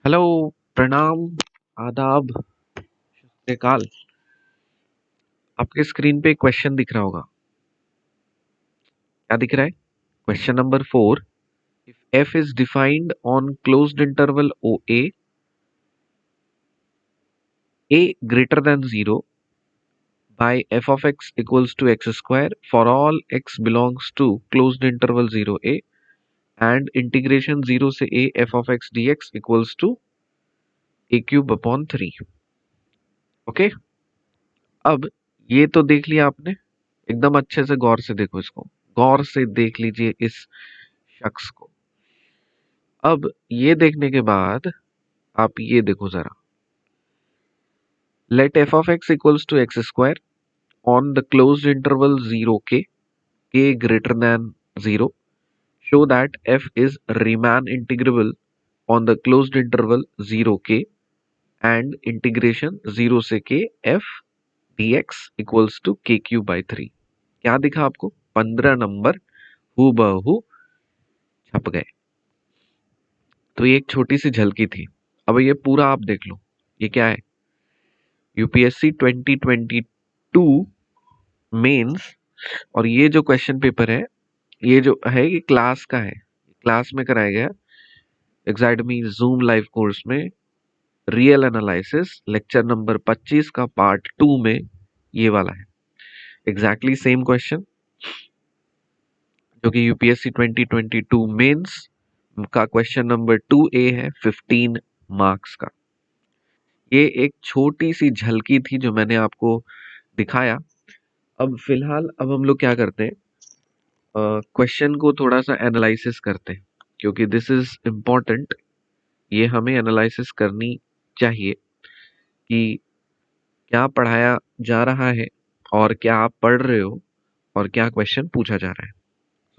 Hello. प्रणाम। आदाब। काल। आपके स्क्रीन पे एक क्वेश्चन दिख रहा होगा। क्या दिख रहा है? Question number 4। If f is defined on closed interval OA, a greater than 0 by f of x equals to x square for all x belongs to closed interval 0a, and integration 0 से a f of x dx equals to a cube upon 3। Okay. अब ये तो देख लिया आपने। एकदम अच्छे से गौर से देखो इसको। गौर से देख लीजिए इस शख्स को। अब ये देखने के बाद आप ये देखो जरा। Let f of x equals to x square on the closed interval 0k, k greater than 0, show that f is Riemann integrable on the closed interval 0k and integration 0 से k f dx equals to k cube by 3। क्या दिखा आपको? 15 number हूबहू छप गए। तो ये एक छोटी सी झलकी थी। अब ये पूरा आप देख लो। ये क्या है? UPSC 2022 mains. और ये जो क्वेश्चन पेपर है, ये जो है, ये क्लास का है। क्लास में कराया गया एग्जैक्टमी जूम लाइव कोर्स में रियल एनालिसिस लेक्चर नंबर 25 का पार्ट 2 में ये वाला है। एग्जैक्टली सेम क्वेश्चन जो कि यूपीएससी 2022 मेंस का क्वेश्चन नंबर 2A है, 15 मार्क्स का। ये एक छोटी सी झलकी थी जो मैंने आपको दिखाया। अब फिलहाल अब हम लोग क्या करते हैं, क्वेश्चन को थोड़ा सा एनालिसिस करते हैं, क्योंकि दिस इज इम्पोर्टेंट। ये हमें एनालिसिस करनी चाहिए कि क्या पढ़ाया जा रहा है और क्या आप पढ़ रहे हो और क्या क्वेश्चन पूछा जा रहा है।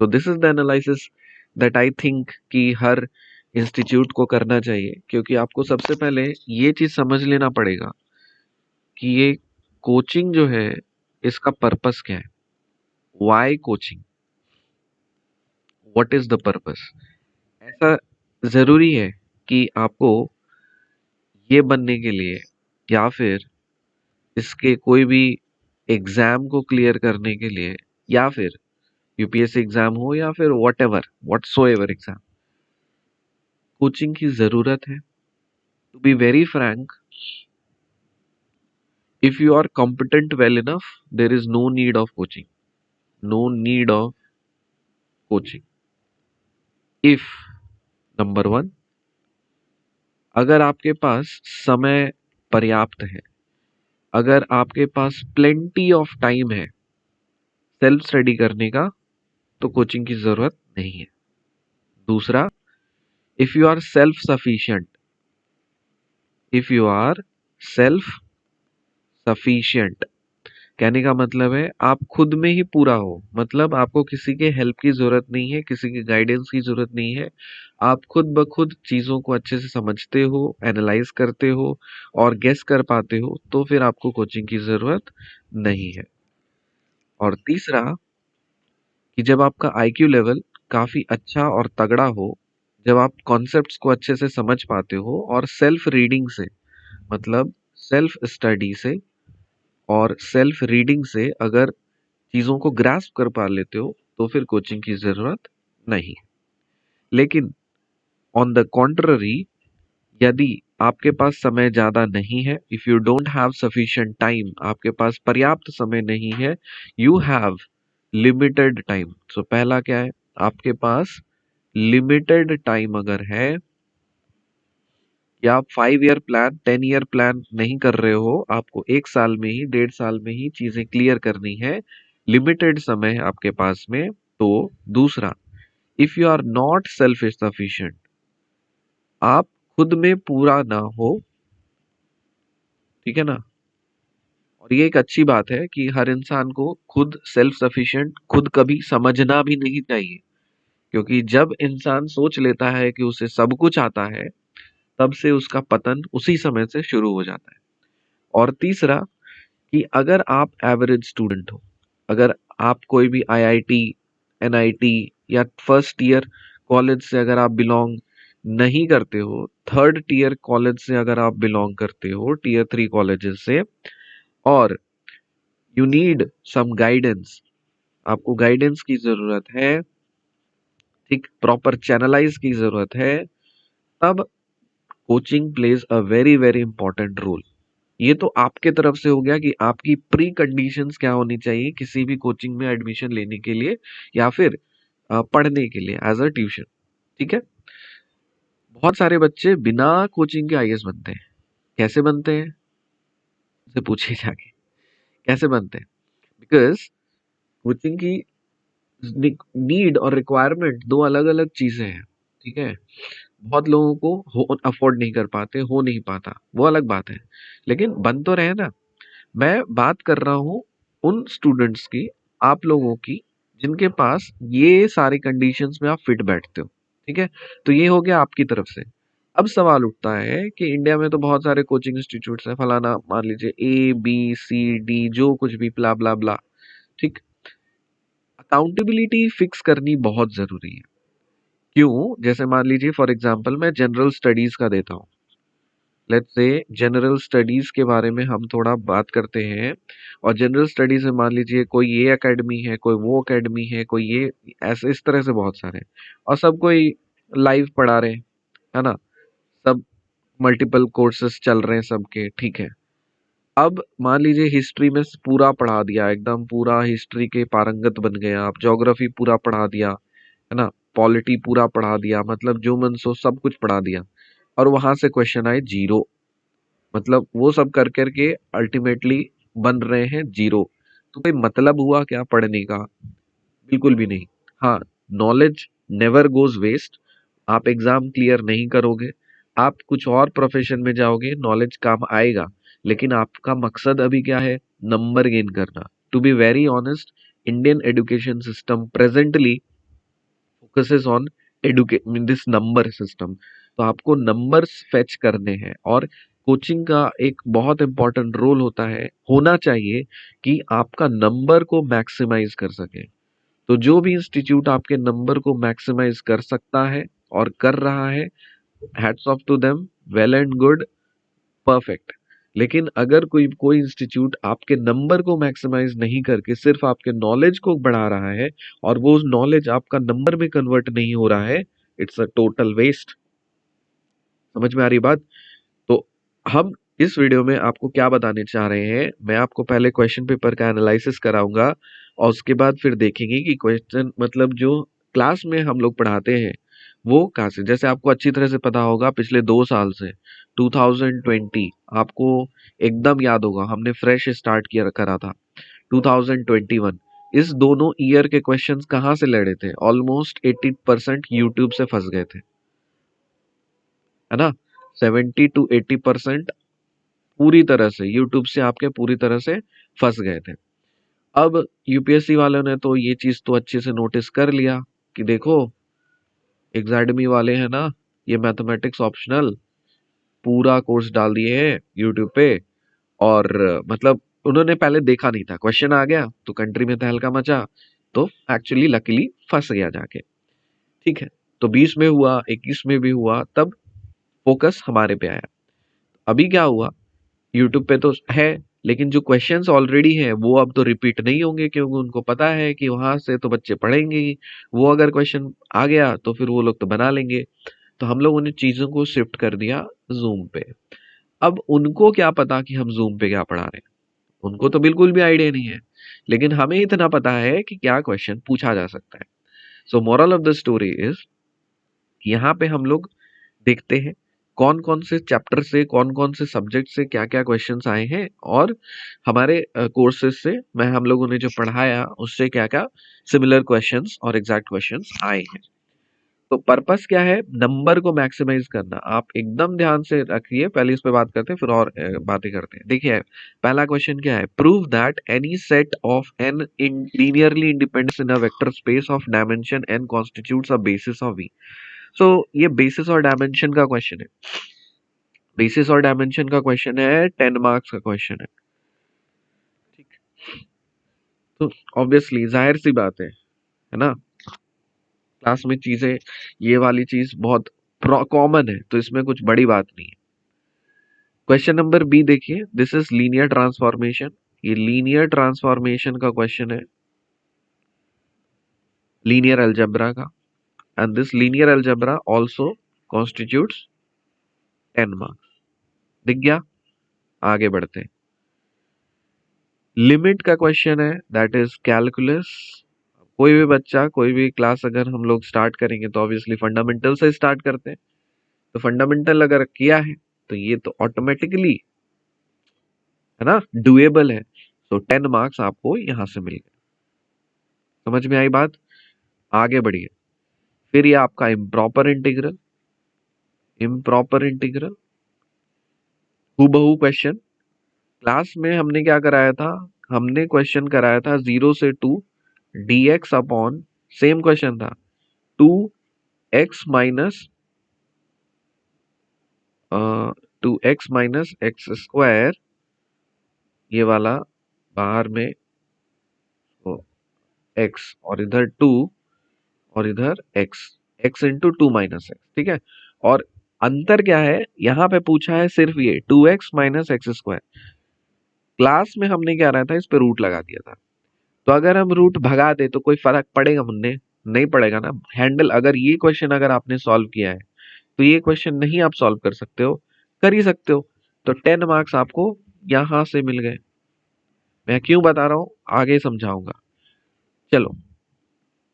सो this is the analysis that I think कि हर इंस्टीट्यूट को करना चाहिए, क्योंकि आपको सबसे पहले ये चीज समझ लेना पड़ेगा कि ये कोचिंग जो है इसका पर्पस क्या है। Why coaching? What is the purpose? ऐसा जरूरी है कि आपको ये बनने के लिए या फिर इसके कोई भी एग्जाम को क्लियर करने के लिए, या फिर यूपीएससी एग्जाम हो या फिर व्हाटसोएवर एग्जाम, कोचिंग की जरूरत है? To be very frank, if you are competent well enough, there is no need of coaching. No need of coaching. If number 1, अगर आपके पास समय पर्याप्त है, अगर आपके पास प्लेंटी ऑफ टाइम है सेल्फ स्टडी करने का, तो कोचिंग की जरूरत नहीं है। दूसरा, if you are self sufficient, if you are self sufficient कहने का मतलब है आप खुद में ही पूरा हो। मतलब आपको किसी के हेल्प की जरूरत नहीं है, किसी के गाइडेंस की जरूरत नहीं है। आप खुद ब खुद चीजों को अच्छे से समझते हो, एनालाइज करते हो और गेस कर पाते हो, तो फिर आपको कोचिंग की जरूरत नहीं है। और तीसरा, कि जब आपका आईक्यू लेवल काफी अच्छा और तगड़ा हो, जब आप कॉन्सेप्ट्स को अच्छे से समझ पाते हो और सेल्फ रीडिंग से, मतलब सेल्फ स्टडी से और सेल्फ रीडिंग से अगर चीजों को ग्रास्प कर पा लेते हो, तो फिर कोचिंग की जरूरत नहीं। लेकिन ऑन द कॉन्ट्ररी, यदि आपके पास समय ज्यादा नहीं है, if you don't have sufficient time, आपके पास पर्याप्त समय नहीं है, यू हैव लिमिटेड टाइम। सो पहला क्या है? आपके पास लिमिटेड टाइम अगर है, या आप 5 ईयर प्लान 10 ईयर प्लान नहीं कर रहे हो, आपको 1 साल में ही 1.5 साल में ही चीजें क्लियर करनी है, लिमिटेड समय है आपके पास में, तो दूसरा, if you are not self sufficient, आप खुद में पूरा ना हो, ठीक है ना। और ये एक अच्छी बात है कि हर इंसान को खुद सेल्फ सफिशिएंट खुद कभी समझना भी नहीं चाहिए, क्योंकि जब इंसान सोच लेता है कि उसे सब कुछ आता है, तब से उसका पतन उसी समय से शुरू हो जाता है। और तीसरा, कि अगर आप एवरेज स्टूडेंट हो, अगर आप कोई भी आईआईटी, एनआईटी या फर्स्ट ईयर कॉलेज से अगर आप बिलोंग नहीं करते हो, थर्ड टीयर कॉलेज से अगर आप बिलोंग करते हो, टीयर 3 कॉलेजेस से, और यू नीड सम गाइडेंस, आपको गाइडेंस की जरूरत है, ठीक, प्रॉपर चैनलाइज की जरूरत है, तब coaching plays a very very important role. ये तो आपके तरफ से हो गया कि आपकी प्री कंडीशंस क्या होनी चाहिए किसी भी कोचिंग में एडमिशन लेने के लिए या फिर पढ़ने के लिए एज अ ट्यूशन। ठीक है। बहुत सारे बच्चे बिना कोचिंग के आईएएस बनते हैं। कैसे बनते हैं, से पूछे जाके कैसे बनते हैं? बिकॉज कोचिंग की नीड और रिक्वायरमेंट दो अलग अलग चीजें हैं। ठीक है। बहुत लोगों को अफोर्ड नहीं कर पाते, हो नहीं पाता, वो अलग बात है, लेकिन बन तो रहे ना। मैं बात कर रहा हूँ उन स्टूडेंट्स की, आप लोगों की, जिनके पास ये सारे कंडीशंस में आप फिट बैठते हो। ठीक है। तो ये हो गया आपकी तरफ से। अब सवाल उठता है कि इंडिया में तो बहुत सारे कोचिंग इंस्टीट्यूट्स हैं, फलाना मान लीजिए ABCD जो कुछ भी ब्ला ब्ला ब्ला। ठीक। अकाउंटेबिलिटी फिक्स करनी बहुत जरूरी है। क्यों? जैसे मान लीजिए फॉर एग्जांपल मैं जनरल स्टडीज का देता हूँ। लेट्स से जनरल स्टडीज के बारे में हम थोड़ा बात करते हैं, और जनरल स्टडीज में मान लीजिए कोई ये एकेडमी है, कोई वो एकेडमी है, कोई ये, ऐसे इस तरह से बहुत सारे, और सब कोई लाइव पढ़ा रहे हैं, है ना, सब मल्टीपल कोर्सेज चल रहे हैं सबके। ठीक है। अब मान लीजिए हिस्ट्री में पूरा पढ़ा दिया, एकदम पूरा हिस्ट्री के पारंगत बन गए आप, ज्योग्राफी पूरा पढ़ा दिया, है ना, पॉलिटी पूरा पढ़ा दिया, मतलब जो मन सो सब कुछ पढ़ा दिया, और वहां से क्वेश्चन आए जीरो, मतलब वो सब कर करके अल्टीमेटली बन रहे हैं जीरो। तो कोई मतलब हुआ क्या पढ़ने का? बिल्कुल भी नहीं। हाँ, नॉलेज नेवर गोज वेस्ट। आप एग्जाम क्लियर नहीं करोगे, आप कुछ और प्रोफेशन में जाओगे, नॉलेज काम आएगा, लेकिन आपका मकसद अभी क्या है? नंबर गेन करना। To be very honest, Indian education system presently focuses on educate this number system. तो आपको नंबर्स फेच करने हैं, और कोचिंग का एक बहुत इंपॉर्टेंट रोल होता है, होना चाहिए, कि आपका नंबर को मैक्सिमाइज कर सके। तो जो भी इंस्टीट्यूट आपके नंबर को मैक्सिमाइज कर सकता है और कर रहा है, hats off to them, well and good, perfect. लेकिन अगर कोई कोई इंस्टीट्यूट आपके नंबर को मैक्सिमाइज नहीं करके सिर्फ आपके नॉलेज को बढ़ा रहा है, और वो नॉलेज आपका नंबर में कन्वर्ट नहीं हो रहा है, इट्स अ टोटल वेस्ट। समझ में आ रही बात? तो हम इस वीडियो में आपको क्या बताने चाह रहे हैं, मैं आपको पहले क्वेश्चन पेपर का एनालिसिस कराऊंगा, और उसके बाद फिर देखेंगे कि क्वेश्चन मतलब जो क्लास में हम लोग पढ़ाते हैं वो कहाँ से। जैसे आपको अच्छी तरह से पता होगा, पिछले 2 साल से 2020 आपको एकदम याद होगा, हमने फ्रेश स्टार्ट किया करा था। 2021, इस दोनों ईयर के क्वेश्चंस कहाँ से लड़े थे? ऑलमोस्ट 80% यूट्यूब से फंस गए थे, है ना। 70 to 80% पूरी तरह से यूट्यूब से आपके पूरी तरह से फंस गए थे। अब यूपीएससी वालों ने तो ये चीज तो अच्छे से नोटिस कर लिया कि देखो, एग्जाडमी वाले हैं ना, ये मैथमेटिक्स ऑप्शनल पूरा कोर्स डाल दिए हैं यूट्यूब पे। और मतलब उन्होंने पहले देखा नहीं था, क्वेश्चन आ गया तो कंट्री में तहलका मचा, तो एक्चुअली लकीली फंस गया जाके। ठीक है। तो 20 में हुआ, 21 में भी हुआ, तब फोकस हमारे पे आया। अभी क्या हुआ, यूट्यूब पे तो है, लेकिन जो क्वेश्चंस ऑलरेडी हैं वो अब तो रिपीट नहीं होंगे, क्योंकि उनको पता है कि वहां से तो बच्चे पढ़ेंगे ही। वो अगर क्वेश्चन आ गया तो फिर वो लोग तो बना लेंगे। तो हम लोगों ने चीजों को शिफ्ट कर दिया जूम पे। अब उनको क्या पता कि हम जूम पे क्या पढ़ा रहे हैं, उनको तो बिल्कुल भी आइडिया नहीं है, लेकिन हमें इतना पता है कि क्या क्वेश्चन पूछा जा सकता है। सो moral of the story is, यहाँ पे हम लोग देखते हैं कौन कौन से चैप्टर से, कौन कौन से सब्जेक्ट से क्या क्या क्वेश्चंस आए हैं, और हमारे कोर्सेज से मैं हम लोगों ने जो पढ़ाया उससे क्या क्या सिमिलर क्वेश्चंस और एग्जैक्ट क्वेश्चंस आए हैं। तो पर्पस क्या है? नंबर को मैक्सिमाइज करना। आप एकदम ध्यान से रखिए, पहले इस पे बात करते हैं फिर और बातें करते हैं। देखिए पहला क्वेश्चन क्या है, prove that any set of n in linearly independent in a vector space of dimension n constitutes a basis of V. So ये बेसिस और डायमेंशन का क्वेश्चन है, बेसिस और डायमेंशन का क्वेश्चन है, 10 मार्क्स का क्वेश्चन है। ठीक। तो ऑब्वियसली जाहिर सी बात है ना, क्लास में चीजें, ये वाली चीज बहुत कॉमन है, तो इसमें कुछ बड़ी बात नहीं है। क्वेश्चन नंबर बी देखिए, दिस इज लीनियर ट्रांसफॉर्मेशन। ये लीनियर ट्रांसफॉर्मेशन का क्वेश्चन है, लीनियर अलजेब्रा का, and this linear algebra also constitutes 10 marks. दिख गया? आगे बढ़ते हैं। लिमिट का क्वेश्चन है, दैट इज कैलकुलस। कोई भी बच्चा, कोई भी क्लास अगर हम लोग स्टार्ट करेंगे तो ऑब्वियसली फंडामेंटल से स्टार्ट करते हैं। तो फंडामेंटल अगर किया है तो ये तो ऑटोमेटिकली, है ना, डुएबल है। तो 10 मार्क्स आपको यहां से मिल गए। समझ में आई बात? आगे बढ़िए। फिर ये आपका इम्प्रॉपर इंटीग्रल, इम्प्रॉपर इंटीग्रल हूबहू क्वेश्चन। क्लास में हमने क्या कराया था? हमने क्वेश्चन कराया था 0 से 2 dx अपॉन, सेम क्वेश्चन था, 2x माइनस एक्स स्क्वायर, ये वाला बाहर में तो x, और इधर 2 और इधर x इंटू 2 - x, ठीक है। और अंतर क्या है यहाँ पे पूछा है? सिर्फ ये 2x minus x square. Class में हमने क्या रहा था, इस पे रूट लगा दिया था। तो अगर हम रूट भगा दे तो कोई फर्क पड़ेगा मुन्ने? नहीं पड़ेगा ना। हैंडल, अगर ये क्वेश्चन अगर आपने सॉल्व किया है तो ये क्वेश्चन नहीं आप सॉल्व कर सकते हो? कर ही सकते हो। तो 10 मार्क्स आपको यहां से मिल गए। मैं क्यों बता रहा हूं, आगे समझाऊंगा। चलो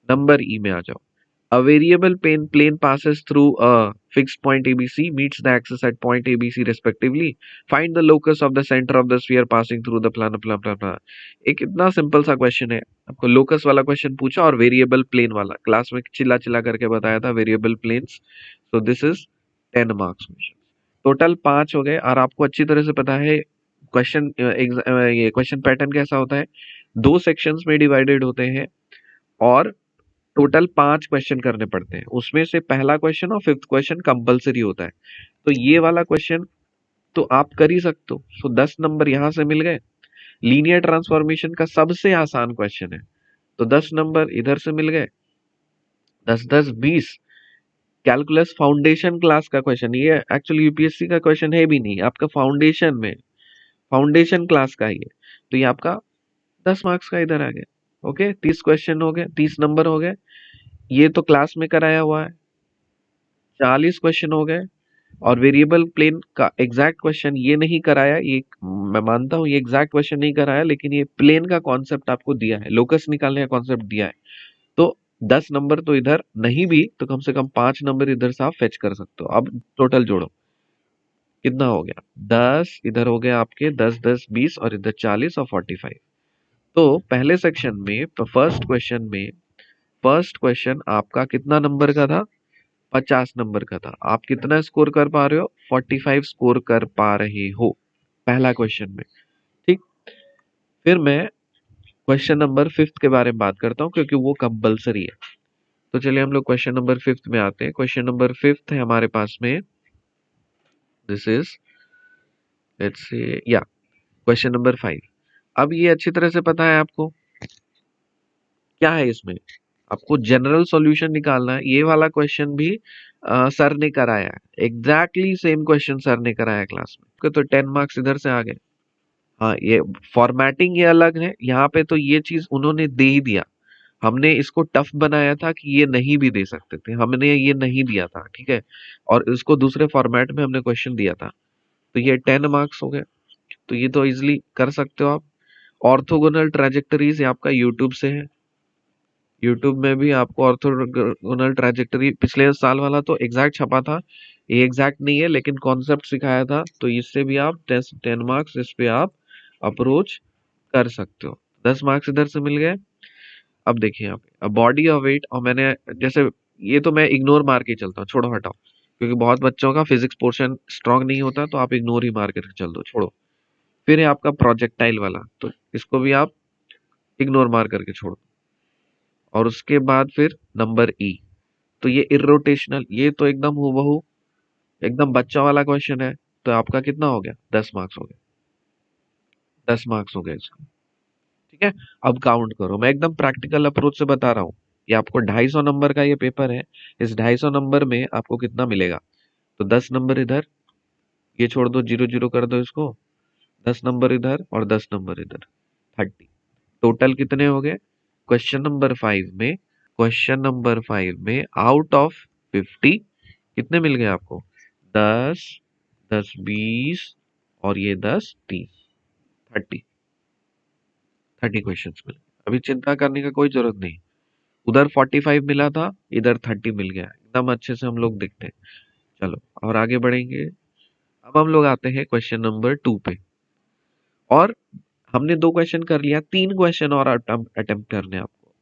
नंबर ई में आ जाओ। A variable plane passes through a fixed point ABC, meets the axis at point ABC respectively. Find the locus of the center of the sphere passing through the plan plan plan plan. एक इतना simple सा question है, आपको locus वाला question पूछा और variable plane वाला, class में चिल्ला चिल्ला करके बताया था variable planes. So this is 10 marks question. Total 5 हो गए। और आपको अच्छी तरह से पता है क्वेश्चन, ये क्वेश्चन पैटर्न कैसा होता है, 2 सेक्शंस में डिवाइडेड होते हैं और टोटल 5 क्वेश्चन करने पड़ते हैं। उसमें से पहला क्वेश्चन और 5th क्वेश्चन कंपलसरी होता है। तो ये वाला क्वेश्चन तो आप कर ही सकते हो। सो 10 नंबर यहां से मिल गए। लीनियर ट्रांसफॉर्मेशन का सबसे आसान क्वेश्चन है, तो 10 नंबर इधर से मिल गए। 10 10 20। कैलकुलस फाउंडेशन क्लास का क्वेश्चन, ये एक्चुअली यूपीएससी का क्वेश्चन है भी नहीं, आपका फाउंडेशन में, फाउंडेशन क्लास का ही है। तो ये आपका 10 मार्क्स का इधर आ गया। ओके, 30 क्वेश्चन हो गए, 30 नंबर हो गए। ये तो क्लास में कराया हुआ है। 40 क्वेश्चन हो गए। और वेरिएबल प्लेन का एग्जैक्ट क्वेश्चन ये नहीं कराया, ये मैं मानता हूं, ये एग्जैक्ट क्वेश्चन नहीं कराया, लेकिन ये प्लेन का कॉन्सेप्ट आपको दिया है, लोकस निकालने का कॉन्सेप्ट दिया है। तो 10 नंबर तो इधर नहीं भी तो कम से कम 5 नंबर इधर से आप फेच कर सकते हो। अब टोटल जोड़ो, कितना हो गया? 10 इधर हो गया आपके, 10 10 20 और इधर 40 और 45। तो पहले सेक्शन में, फर्स्ट क्वेश्चन आपका कितना नंबर का था? 50 नंबर का था। आप कितना स्कोर कर पा रहे हो? 45 स्कोर कर पा रहे हो पहला क्वेश्चन में। ठीक। फिर मैं क्वेश्चन नंबर 5th के बारे में बात करता हूँ क्योंकि वो कंपलसरी है। तो चलिए हम लोग क्वेश्चन नंबर 5th में आते हैं। क्वेश्चन नंबर 5th है हमारे पास में, दिस इज, लेट्स से, या क्वेश्चन नंबर 5। अब ये अच्छी तरह से पता है आपको क्या है इसमें, आपको जनरल सॉल्यूशन निकालना है। ये वाला क्वेश्चन भी सर ने कराया है, एग्जैक्टली सेम क्वेश्चन सर ने कराया क्लास में। तो 10 मार्क्स इधर से आ गए। हाँ, ये फॉर्मेटिंग ये अलग है, यहाँ पे तो ये चीज उन्होंने दे ही दिया। हमने इसको टफ बनाया था कि ये नहीं भी दे सकते थे, हमने ये नहीं दिया था, ठीक है। और इसको दूसरे फॉर्मेट में हमने क्वेश्चन दिया था। तो ये 10 मार्क्स हो गए। तो ये तो इजिली कर सकते हो आप। ऑर्थोगोनल ट्रेजेक्टरीज आपका यूट्यूब से है। यूट्यूब में भी आपको ऑर्थोगोनल ट्रैजेक्टरी पिछले साल वाला तो एग्जैक्ट छपा था, ये एग्जैक्ट नहीं है लेकिन कॉन्सेप्ट सिखाया था। तो इससे भी आप 10 मार्क्स इस पे आप अप्रोच कर सकते हो। 10 मार्क्स इधर से मिल गए। अब देखिए यहाँ पे बॉडी ऑफ वेट, और मैंने जैसे, ये तो मैं इग्नोर मार के चलता हूँ, छोड़ो हटाओ, क्योंकि बहुत बच्चों का फिजिक्स पोर्शन स्ट्रांग नहीं होता, तो आप इग्नोर ही मार के चल दो, छोड़ो। फिर है आपका प्रोजेक्टाइल वाला, तो इसको भी आप इग्नोर मार करके छोड़ दो। और उसके बाद फिर नंबर ई, तो ये इरोटेशनल, ये तो एकदम हूबहू एकदम बच्चा वाला क्वेश्चन है। तो आपका कितना हो गया? 10 मार्क्स हो गए। 10 मार्क्स हो गए इसको, ठीक है। अब काउंट करो, मैं एकदम प्रैक्टिकल अप्रोच से बता रहा हूँ। ये आपको 250 नंबर का ये पेपर है। इस 250 नंबर में आपको कितना मिलेगा? तो 10 नंबर इधर, ये छोड़ दो, जीरो जीरो कर दो इसको, 10 नंबर इधर और 10 नंबर इधर, 30। टोटल कितने हो गए? क्वेश्चन नंबर 5 में, क्वेश्चन नंबर 5 में आउट ऑफ 50 कितने मिल गए आपको? 10, 10 20 और ये 10 30, 30, 30 क्वेश्चन मिले। अभी चिंता करने का कोई जरूरत नहीं। उधर 45 मिला था, इधर 30 मिल गया, एकदम अच्छे से हम लोग दिखते हैं। चलो और आगे बढ़ेंगे। अब हम लोग आते हैं क्वेश्चन नंबर 2 पे। और हमने 2 क्वेश्चन कर लिया, 3 क्वेश्चन और अटेम्प्ट करने हैं आपको,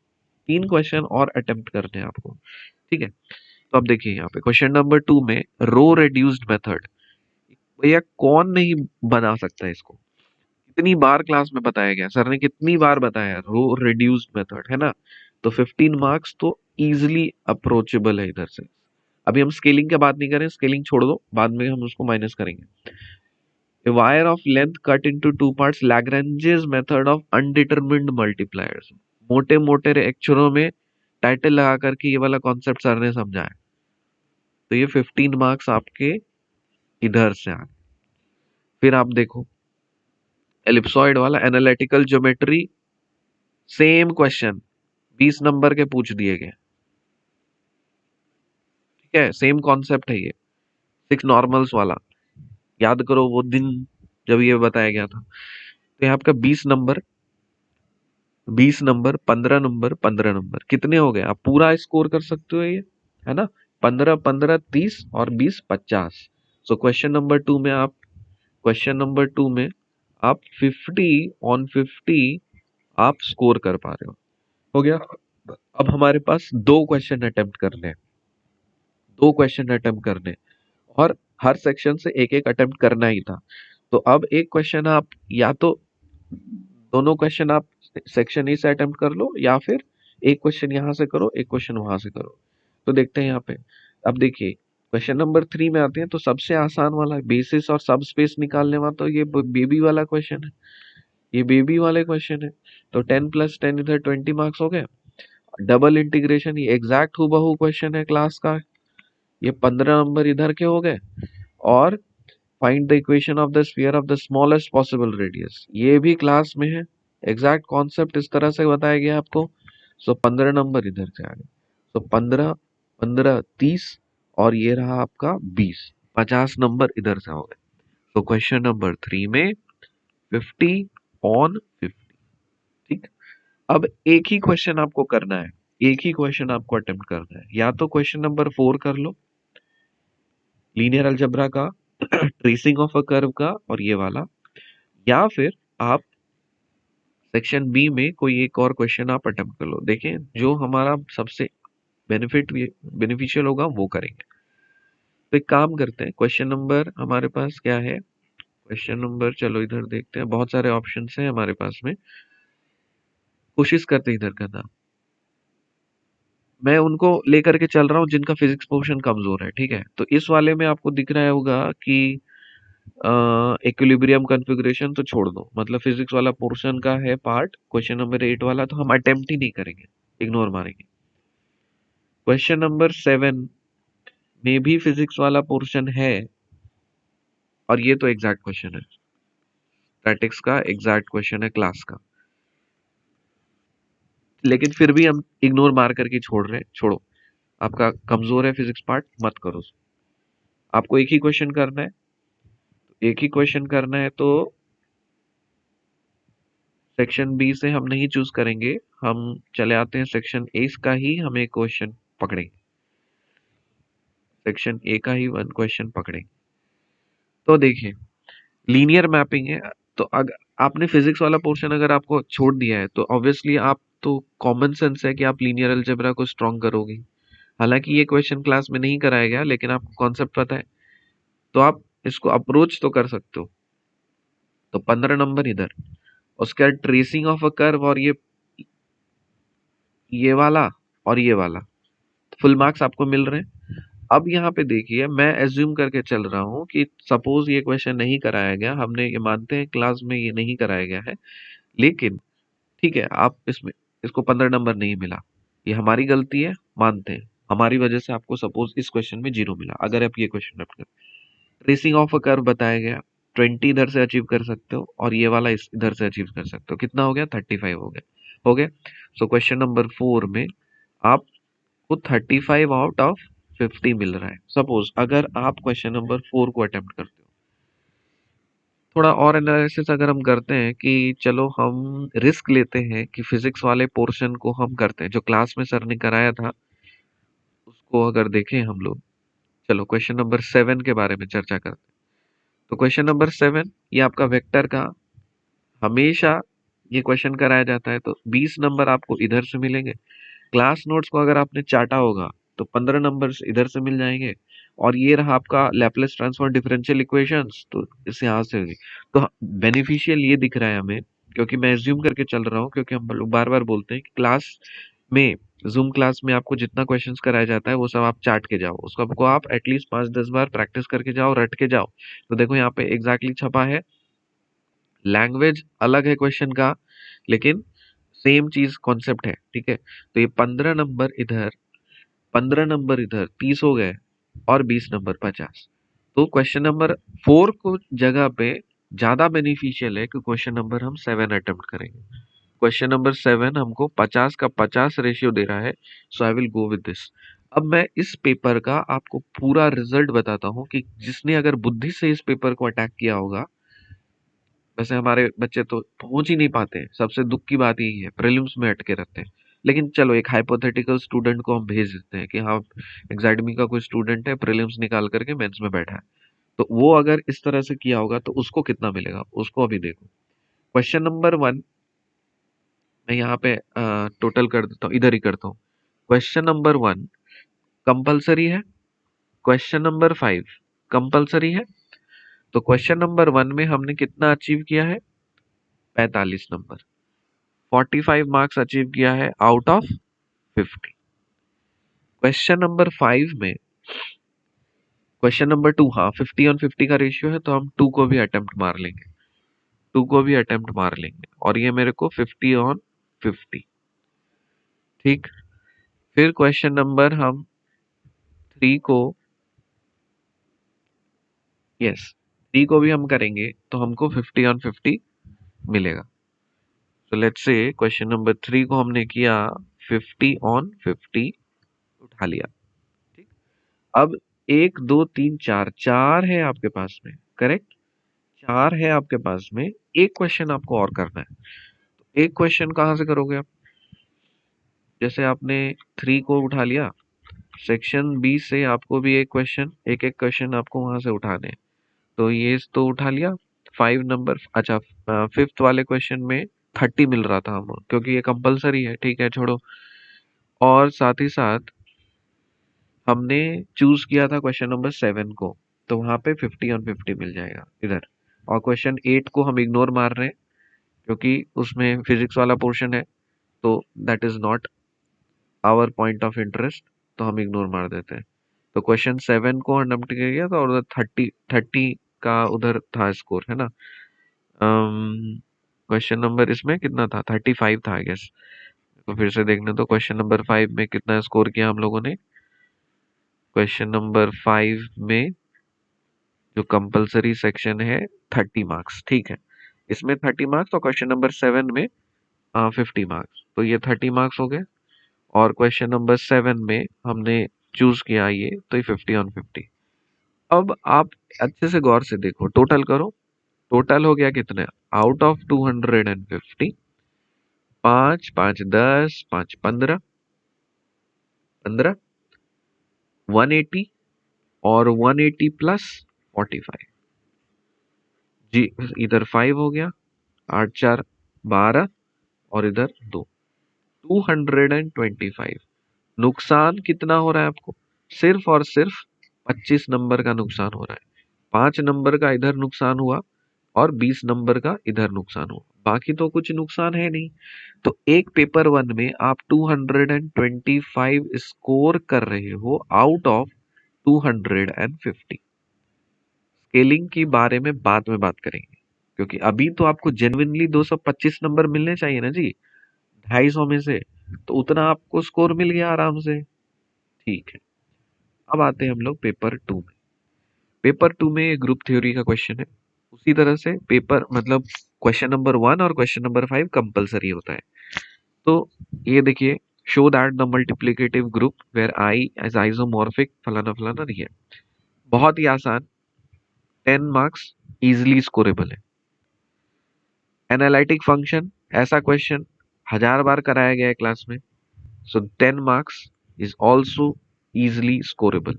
3 क्वेश्चन और अटेम्प्ट करने हैं आपको, ठीक है। तो अब देखिए यहाँ पे क्वेश्चन नंबर 2 में रो रिड्यूस्ड मेथड, भैया कौन नहीं बना सकता इसको? कितनी बार क्लास में बताया गया, सर ने कितनी बार बताया, रो रिड्यूस्ड मेथड, है ना। तो 15 मार्क्स तो इजिली अप्रोचेबल है इधर से। अभी हम स्केलिंग की बात नहीं करें, स्केलिंग छोड़ दो, बाद में हम उसको माइनस करेंगे। A wire of length cut into two parts, Lagrange's method of undetermined multipliers। मोटे मोटे अक्षरों में टाइटल लगा करके ये वाला कॉन्सेप्ट सर ने समझाया। तो ये 15 मार्क्स आपके इधर से आ। फिर आप देखो एलिप्सॉइड वाला analytical geometry, same question 20 number के पूछ दिए गए, ठीक है, सेम कॉन्सेप्ट है ये। 6 नॉर्मल्स वाला, याद करो वो दिन जब ये बताया गया था। तो ये आपका 20 नंबर, 20 नंबर, 15 नंबर, 15 नंबर, कितने हो गए? आप पूरा स्कोर कर सकते हो ये, है ना। 15 15 30 और 20 50। सो क्वेश्चन नंबर 2 में आप, क्वेश्चन नंबर 2 में आप 50 ऑन 50 आप स्कोर कर पा रहे हो गया। अब हमारे पास 2 क्वेश्चन अटेम्प्ट करने हैं, 2 क्वेश्चन अटेम्प्ट करने, और हर सेक्शन से एक एक अटेम्प्ट करना ही था। तो अब एक क्वेश्चन आप, या तो दोनों क्वेश्चन आप सेक्शन ए से अटेम्प्ट कर लो, या फिर एक क्वेश्चन यहां से करो, एक क्वेश्चन वहां से करो। तो देखते हैं यहाँ पे। अब देखिए क्वेश्चन नंबर 3 में आते हैं, तो सबसे आसान वाला बेसिस और सब स्पेस निकालने वाला, तो ये बेबी वाला क्वेश्चन है, ये बेबी वाले क्वेश्चन है। तो 10 + 10 इधर 20 मार्क्स हो गए। डबल इंटीग्रेशन, ये एग्जैक्ट हूबहू क्वेश्चन है क्लास का, ये 15 नंबर इधर के हो गए। और find the equation of the sphere of the smallest possible radius, ये भी क्लास में है, एग्जैक्ट कॉन्सेप्ट इस तरह से बताया गया आपको। सो 15 नंबर इधर से आ गए। सो 15 15 30 और ये रहा आपका 20, 50 नंबर इधर से हो गए। तो क्वेश्चन नंबर 3 में 50 ऑन 50, ठीक। अब एक ही क्वेश्चन आपको करना है, एक ही क्वेश्चन आपको अटेम्प्ट करना है। या तो क्वेश्चन नंबर 4 कर लो, लीनियर अलजेब्रा का, ट्रेसिंग ऑफ अ कर्व का, और ये वाला, या फिर आप सेक्शन बी में कोई एक और क्वेश्चन आप अटेम्प्ट कर लो। देखें जो हमारा सबसे बेनिफिशियल होगा वो करेंगे। तो एक काम करते हैं, क्वेश्चन नंबर हमारे पास क्या है, क्वेश्चन नंबर, चलो इधर देखते हैं, बहुत सारे ऑप्शंस हैं हमारे पास में, कोशिश करते हैं इधर करना। मैं उनको लेकर के चल रहा हूँ जिनका फिजिक्स पोर्शन कमजोर है, ठीक है। तो इस वाले में आपको दिख रहा होगा कि इक्विलिब्रियम कॉन्फ़िगरेशन तो छोड़ दो, मतलब फिजिक्स वाला पोर्शन का है पार्ट, क्वेश्चन नंबर 8 वाला तो हम अटेम्प्ट ही नहीं करेंगे, इग्नोर मारेंगे। क्वेश्चन नंबर 7 में भी फिजिक्स वाला पोर्शन है, और ये तो एग्जैक्ट क्वेश्चन है, स्टैटिक्स का एग्जैक्ट क्वेश्चन है क्लास का, लेकिन फिर भी हम इग्नोर मार करके छोड़ रहे हैं, छोड़ो, आपका कमजोर है फिजिक्स पार्ट, मत करो। आपको एक ही क्वेश्चन करना है, एक ही क्वेश्चन करना है, तो सेक्शन बी से हम नहीं चूज करेंगे, हम चले आते हैं सेक्शन ए का ही हम एक क्वेश्चन पकड़ेंगे, सेक्शन ए का ही वन क्वेश्चन पकड़ेंगे। तो देखिए लीनियर मैपिंग है, तो अगर आपने फिजिक्स वाला पोर्शन अगर आपको छोड़ दिया है, तो ऑब्वियसली आप, तो कॉमन सेंस है कि आप लीनियर अलजेब्रा को स्ट्रॉन्ग करोगे। हालांकि ये क्वेश्चन क्लास में नहीं कराया गया, लेकिन आपको कॉन्सेप्ट पता है, तो आप इसको अप्रोच तो कर सकते हो। तो 15 नंबर इधर, उसके बाद ट्रेसिंग ऑफ अ कर्व, और ये वाला और ये वाला, फुल मार्क्स आपको मिल रहे हैं। अब यहाँ पे देखिए मैं एज्यूम करके चल रहा हूँ कि सपोज ये क्वेश्चन नहीं कराया गया, हमने ये मानते हैं क्लास में ये नहीं कराया गया है, लेकिन ठीक है आप इसमें, इसको 15 नंबर नहीं मिला, ये हमारी गलती है, मानते हैं, हमारी वजह से आपको सपोज इस क्वेश्चन में 0 मिला। अगर आप ये क्वेश्चन रख, ट्रेसिंग ऑफ अ कर्व बताया गया, 20 इधर से अचीव कर सकते हो और ये वाला इस इधर से अचीव कर सकते हो। कितना हो गया? 35 हो गया। हो गया। सो क्वेश्चन नंबर 4 में आपको 35 आउट ऑफ 50 मिल रहा है। सपोज अगर आप क्वेश्चन नंबर 4 को अटेम्प्ट करते हो, थोड़ा और एनालिसिस अगर हम करते हैं कि चलो हम रिस्क लेते हैं कि फिजिक्स वाले पोर्शन को हम करते हैं, जो क्लास में सर ने कराया था उसको अगर देखें हम लोग। चलो क्वेश्चन नंबर 7 के बारे में चर्चा करते हैं। तो क्वेश्चन नंबर 7 ये आपका वेक्टर का हमेशा ये क्वेश्चन कराया जाता है, तो 20 नंबर आपको इधर से मिलेंगे। क्लास नोट्स को अगर आपने चाटा होगा तो 15 नंबर इधर से मिल जाएंगे। और ये रहा आपका लैपलेस ट्रांसफॉर्म डिफरेंशियल इक्वेशंस, तो इस यहाँ से होगी। तो बेनिफिशियल ये दिख रहा है हमें, क्योंकि मैं एज्यूम करके चल रहा हूँ, क्योंकि हम लोग बार बार बोलते हैं कि क्लास में, जूम क्लास में आपको जितना क्वेश्चंस कराया जाता है वो सब आप चाट के जाओ, उसको आपको आप एटलीस्ट 5-10 बार प्रैक्टिस करके जाओ, रट के जाओ। तो देखो यहाँ पे एग्जैक्टली छपा है, लैंग्वेज अलग है क्वेश्चन का, लेकिन सेम चीज कॉन्सेप्ट है। ठीक है, तो ये 15 नंबर इधर, 15 नंबर इधर, 30 हो गए, और 20 नंबर 50। तो क्वेश्चन नंबर 4 को जगह पे ज्यादा बेनिफिशियल है कि क्वेश्चन नंबर हम 7 अटेम्प्ट करेंगे। क्वेश्चन नंबर 7 हमको 50 का 50 रेशियो दे रहा है, so I will go with this. अब मैं इस पेपर का आपको पूरा रिजल्ट बताता हूँ कि जिसने अगर बुद्धि से इस पेपर को अटैक किया होगा, वैसे हमारे बच्चे तो पहुंच ही नहीं पाते हैं, सबसे दुख की बात यही है, प्रीलिम्स में अटके रहते हैं। लेकिन चलो एक हाइपोथेटिकल स्टूडेंट को हम भेज देते हैं कि हाँ, एग्जाइडमी का कोई स्टूडेंट है, प्रीलिम्स निकाल करके मेंस में बैठा है, तो वो अगर इस तरह से किया होगा तो उसको कितना मिलेगा, उसको अभी देखो। क्वेश्चन नंबर 1 मैं यहाँ पे टोटल कर देता हूँ, इधर ही करता हूँ। क्वेश्चन नंबर 1 कंपलसरी है, क्वेश्चन नंबर 5 कंपलसरी है। तो क्वेश्चन नंबर 1 में हमने कितना अचीव किया है? 45 नंबर, 45 मार्क्स अचीव किया है आउट ऑफ 50। क्वेश्चन नंबर 5 में, क्वेश्चन नंबर 2, हाँ 50 ऑन 50 का रेशियो है, तो हम 2 को भी अटेम्प्ट मार लेंगे, 2 को भी अटेम्प्ट मार लेंगे, और ये मेरे को 50 ऑन 50। ठीक, फिर क्वेश्चन नंबर हम 3 को, यस 3 को भी हम करेंगे तो हमको 50 ऑन 50 मिलेगा। तो लेट्स से क्वेश्चन नंबर 3 को हमने किया 50 ऑन 50, उठा लिया। ठीक, अब 1 2 3 4, 4 है आपके पास में, करेक्ट, 4 है आपके पास में। एक क्वेश्चन आपको और करना है, तो एक क्वेश्चन कहाँ से करोगे आप? जैसे आपने 3 को उठा लिया, सेक्शन बी से आपको भी एक क्वेश्चन, एक एक क्वेश्चन आपको वहां से उठाने हैं। तो ये तो उठा लिया 5 नंबर। अच्छा, 5th वाले क्वेश्चन में 30 मिल रहा था हम, क्योंकि ये कंपलसरी है, ठीक है छोड़ो। और साथ ही साथ हमने चूज किया था क्वेश्चन नंबर 7 को, तो वहां पे 50 ऑन 50 मिल जाएगा इधर। और क्वेश्चन 8 को हम इग्नोर मार रहे हैं, क्योंकि उसमें फिजिक्स वाला पोर्शन है, तो that is not our point of interest, तो हम इग्नोर मार देते हैं। तो क्वेश्चन 7 को हम नमट गया था, और उधर 30 का उधर था स्कोर, है ना। क्वेश्चन नंबर इसमें कितना था? 35 था आई गेस। तो फिर से देखने दो, क्वेश्चन नंबर 5 में कितना स्कोर किया हम लोगों ने? क्वेश्चन नंबर 5 में जो कंपलसरी सेक्शन है 30 मार्क्स, ठीक है, इसमें 30 मार्क्स, और क्वेश्चन नंबर 7 में 50 मार्क्स, तो ये 30 मार्क्स हो गए। और क्वेश्चन नंबर 7 में हमने चूज किया ये, तो ये 50 ऑन 50। अब आप अच्छे से गौर से देखो, टोटल करो, टोटल हो गया कितने? आउट ऑफ 250, 5 5 10, 5 15, 15, 180, और 180 प्लस 45 जी, इधर 5 हो गया, 8 4 12, और इधर 2, 225। नुकसान कितना हो रहा है आपको? सिर्फ और सिर्फ 25 नंबर का नुकसान हो रहा है। 5 नंबर का इधर नुकसान हुआ, और 20 नंबर का इधर नुकसान हुआ, बाकी तो कुछ नुकसान है नहीं। तो एक पेपर 1 में आप 225 स्कोर कर रहे हो आउट ऑफ 250। स्केलिंग के बारे में बाद में बात करेंगे, क्योंकि अभी तो आपको जेन्युइनली 225 नंबर मिलने चाहिए ना जी, 250 में से। तो उतना आपको स्कोर मिल गया आराम से। ठीक है, अब आते हैं हम लोग पेपर 2 में। पेपर 2 में ग्रुप थ्योरी का क्वेश्चन है। उसी तरह से पेपर मतलब क्वेश्चन नंबर 1 और क्वेश्चन नंबर 5 कंपलसरी होता है। तो ये देखिए, show that the multiplicative group where I is isomorphic फलाना फलाना नहीं है। बहुत ही आसान, 10 मार्क्स, इजिली स्कोरेबल है। एनालिटिक फंक्शन, ऐसा क्वेश्चन 1000 बार कराया गया है क्लास में, so 10 marks is also easily scorable.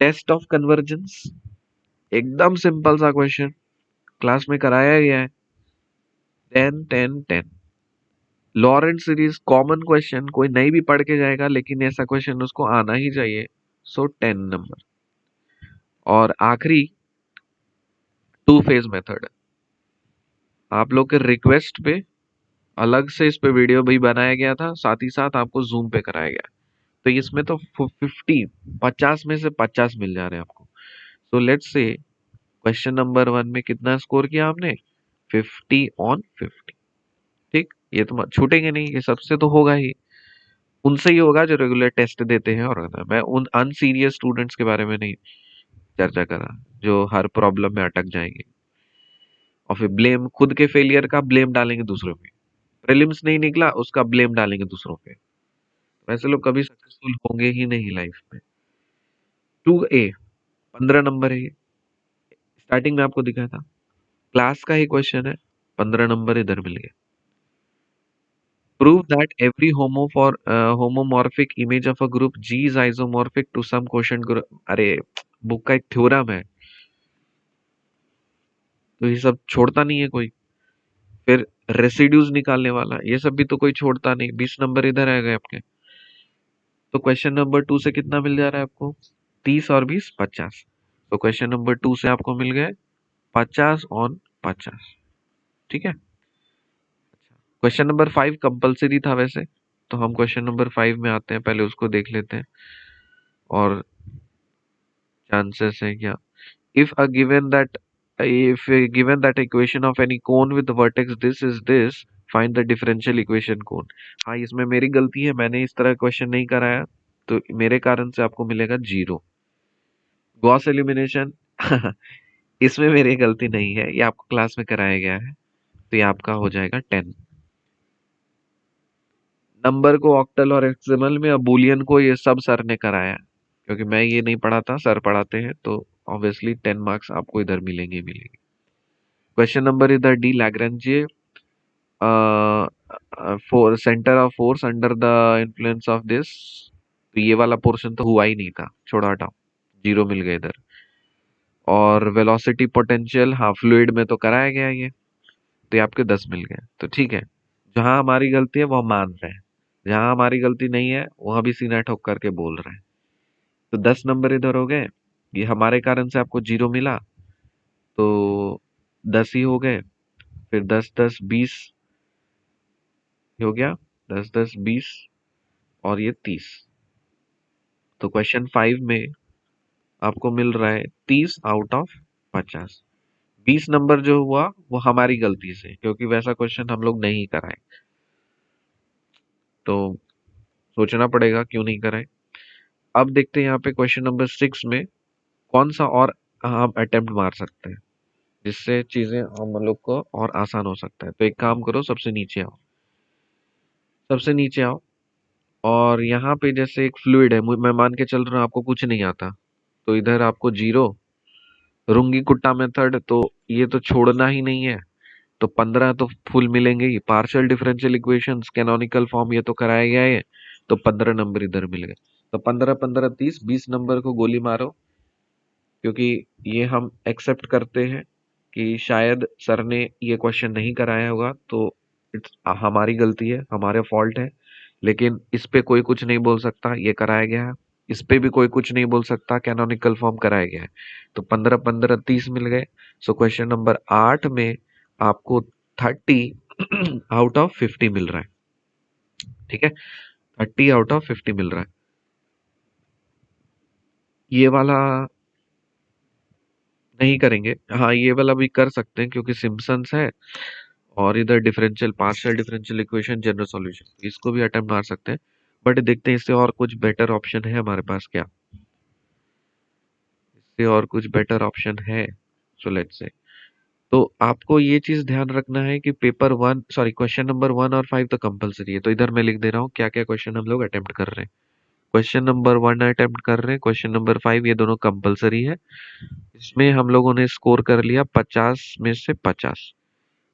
Test of convergence, एकदम सिंपल सा क्वेश्चन, क्लास में कराया गया है, 10 10 10। लॉरेंट सीरीज, कॉमन क्वेश्चन, कोई नहीं भी पढ़ के जाएगा लेकिन ऐसा क्वेश्चन उसको आना ही चाहिए, सो 10 नंबर। और आखिरी टू फेज मेथड, आप लोग के रिक्वेस्ट पे अलग से इस पे वीडियो भी बनाया गया था, साथ ही साथ आपको जूम पे कराया गया। तो इसमें तो 50 में से 50 मिल जा रहे हैं आपको। So let's say question number 1 में कितना स्कोर किया आपने, 50/50। ठीक, ये तो छूटेंगे नहीं, ये सबसे तो होगा ही, उनसे ही होगा जो रेगुलर टेस्ट देते हैं। और मैं उन अनसीरियस स्टूडेंट्स के बारे में नहीं चर्चा कर रहा जो हर प्रॉब्लम में अटक जाएंगे और फिर ब्लेम, खुद के फेलियर का ब्लेम डालेंगे दूसरों पे। प्रीलिम्स नहीं निकला उसका ब्लेम डालेंगे दूसरों पे। वैसे लोग कभी सक्सेसफुल होंगे ही नहीं लाइफ में। 2A 15 नंबर है ये, स्टार्टिंग में आपको दिखाया था, क्लास का ही क्वेश्चन है, 15 नंबर इधर मिल गए। Prove that every homomorphic image of a group G is isomorphic to some quotient group. अरे, बुक का एक थ्योरम है, तो ये सब छोड़ता नहीं है कोई। फिर रेसिड्यूज निकालने वाला, ये सब भी तो कोई छोड़ता नहीं। 20 नंबर इधर आ गए आपके। तो क्वेश्चन नंबर 2 से कितना मिल जा रहा है आपको, 30 और 20 50। तो क्वेश्चन नंबर 2 से आपको मिल गए 50/50। ठीक है। क्वेश्चन नंबर 5 कंपलसरी था वैसे, तो हम क्वेश्चन नंबर 5 में आते हैं, पहले उसको देख लेते हैं और चांसेस है क्या। if a given that if a given that equation of any cone with the vertex this is this, find the differential equation cone। हाँ, इसमें मेरी गलती है, मैंने इस तरह क्वेश्चन नहीं कराया, तो मेरे कारण से आपको मिलेगा 0। गॉस एलिमिनेशन इसमें मेरी गलती नहीं है, ये आपको क्लास में कराया गया है, तो ये आपका हो जाएगा 10। नंबर को ऑक्टल और हेक्साडेसिमल में, अब बुलियन को ये सब सर ने कराया है, क्योंकि मैं ये नहीं पढ़ाता, सर पढ़ाते हैं, तो ऑब्वियसली 10 मार्क्स आपको इधर मिलेंगे मिलेंगे। क्वेश्चन नंबर इधर D, Lagrange for center of force under the influence of this. तो ये वाला पोर्शन तो हुआ ही नहीं था, छोड़ा हटाओ, 0 मिल गए इधर। और वेलोसिटी पोटेंशियल, हाँ फ्लूइड में तो कराया गया ये, तो ये आपके 10 मिल गए। तो ठीक है, जहां हमारी गलती है वो हम मान रहे हैं, जहां हमारी गलती नहीं है वहां भी सीना ठोक करके बोल रहे हैं। तो 10 नंबर इधर हो गए, ये हमारे कारण से आपको 0 मिला, तो 10 ही हो गए। फिर 10 10 20 हो गया, 10 10 20 और ये 30। तो क्वेश्चन 5 में आपको मिल रहा है 30/50। 20 नंबर जो हुआ वो हमारी गलती से, क्योंकि वैसा क्वेश्चन हम लोग नहीं कराए, तो सोचना पड़ेगा क्यों नहीं कराए। अब देखते हैं यहाँ पे क्वेश्चन नंबर 6 में कौन सा और हम अटेम्प्ट मार सकते हैं जिससे चीजें हम लोग को और आसान हो सकता है। तो एक काम करो, सबसे नीचे आओ, सबसे नीचे आओ। और यहाँ पे जैसे एक फ्लूइड है, मैं मान के चल रहा हूँ आपको कुछ नहीं आता, तो इधर आपको 0। रुंगी कुट्टा मेथड, तो ये तो छोड़ना ही नहीं है, तो 15 तो फुल मिलेंगे ही। Partial differential equations canonical form, ये तो कराया गया है, तो 15 नंबर इधर मिल गए। तो 15 15 30, 20 नंबर को गोली मारो, क्योंकि ये हम एक्सेप्ट करते हैं कि शायद सर ने ये क्वेश्चन नहीं कराया होगा, तो इट्स हमारी गलती है, हमारे फॉल्ट है। लेकिन इस पे कोई कुछ नहीं बोल सकता, ये कराया गया है। इस पे भी कोई कुछ नहीं बोल सकता, कैनोनिकल फॉर्म कराया गया है। तो 15 15 30 मिल गए। सो क्वेश्चन नंबर 8 में आपको 30/50 मिल रहा है। ठीक है, 30/50 मिल रहा है। ये वाला नहीं करेंगे, हाँ ये वाला भी कर सकते हैं क्योंकि सिम्पसन्स है और इधर differential partial differential equation general solution, इसको भी अटेम्प्ट मार सकते हैं। बट देखते हैं इससे और कुछ बेटर ऑप्शन है हमारे पास क्या, इससे और कुछ बेटर ऑप्शन है। सो लेट्स से, तो आपको ये चीज ध्यान रखना है कि paper one sorry question number 1 और 5 तो कंपलसरी है। तो इधर मैं लिख दे रहा हूँ क्या क्या क्वेश्चन हम लोग अटेम्प्ट कर रहे हैं। क्वेश्चन नंबर 1 अटेम्प्ट कर रहे हैं, क्वेश्चन नंबर 5, ये दोनों कंपलसरी है। इसमें हम लोगों ने स्कोर कर लिया 50 में से 50।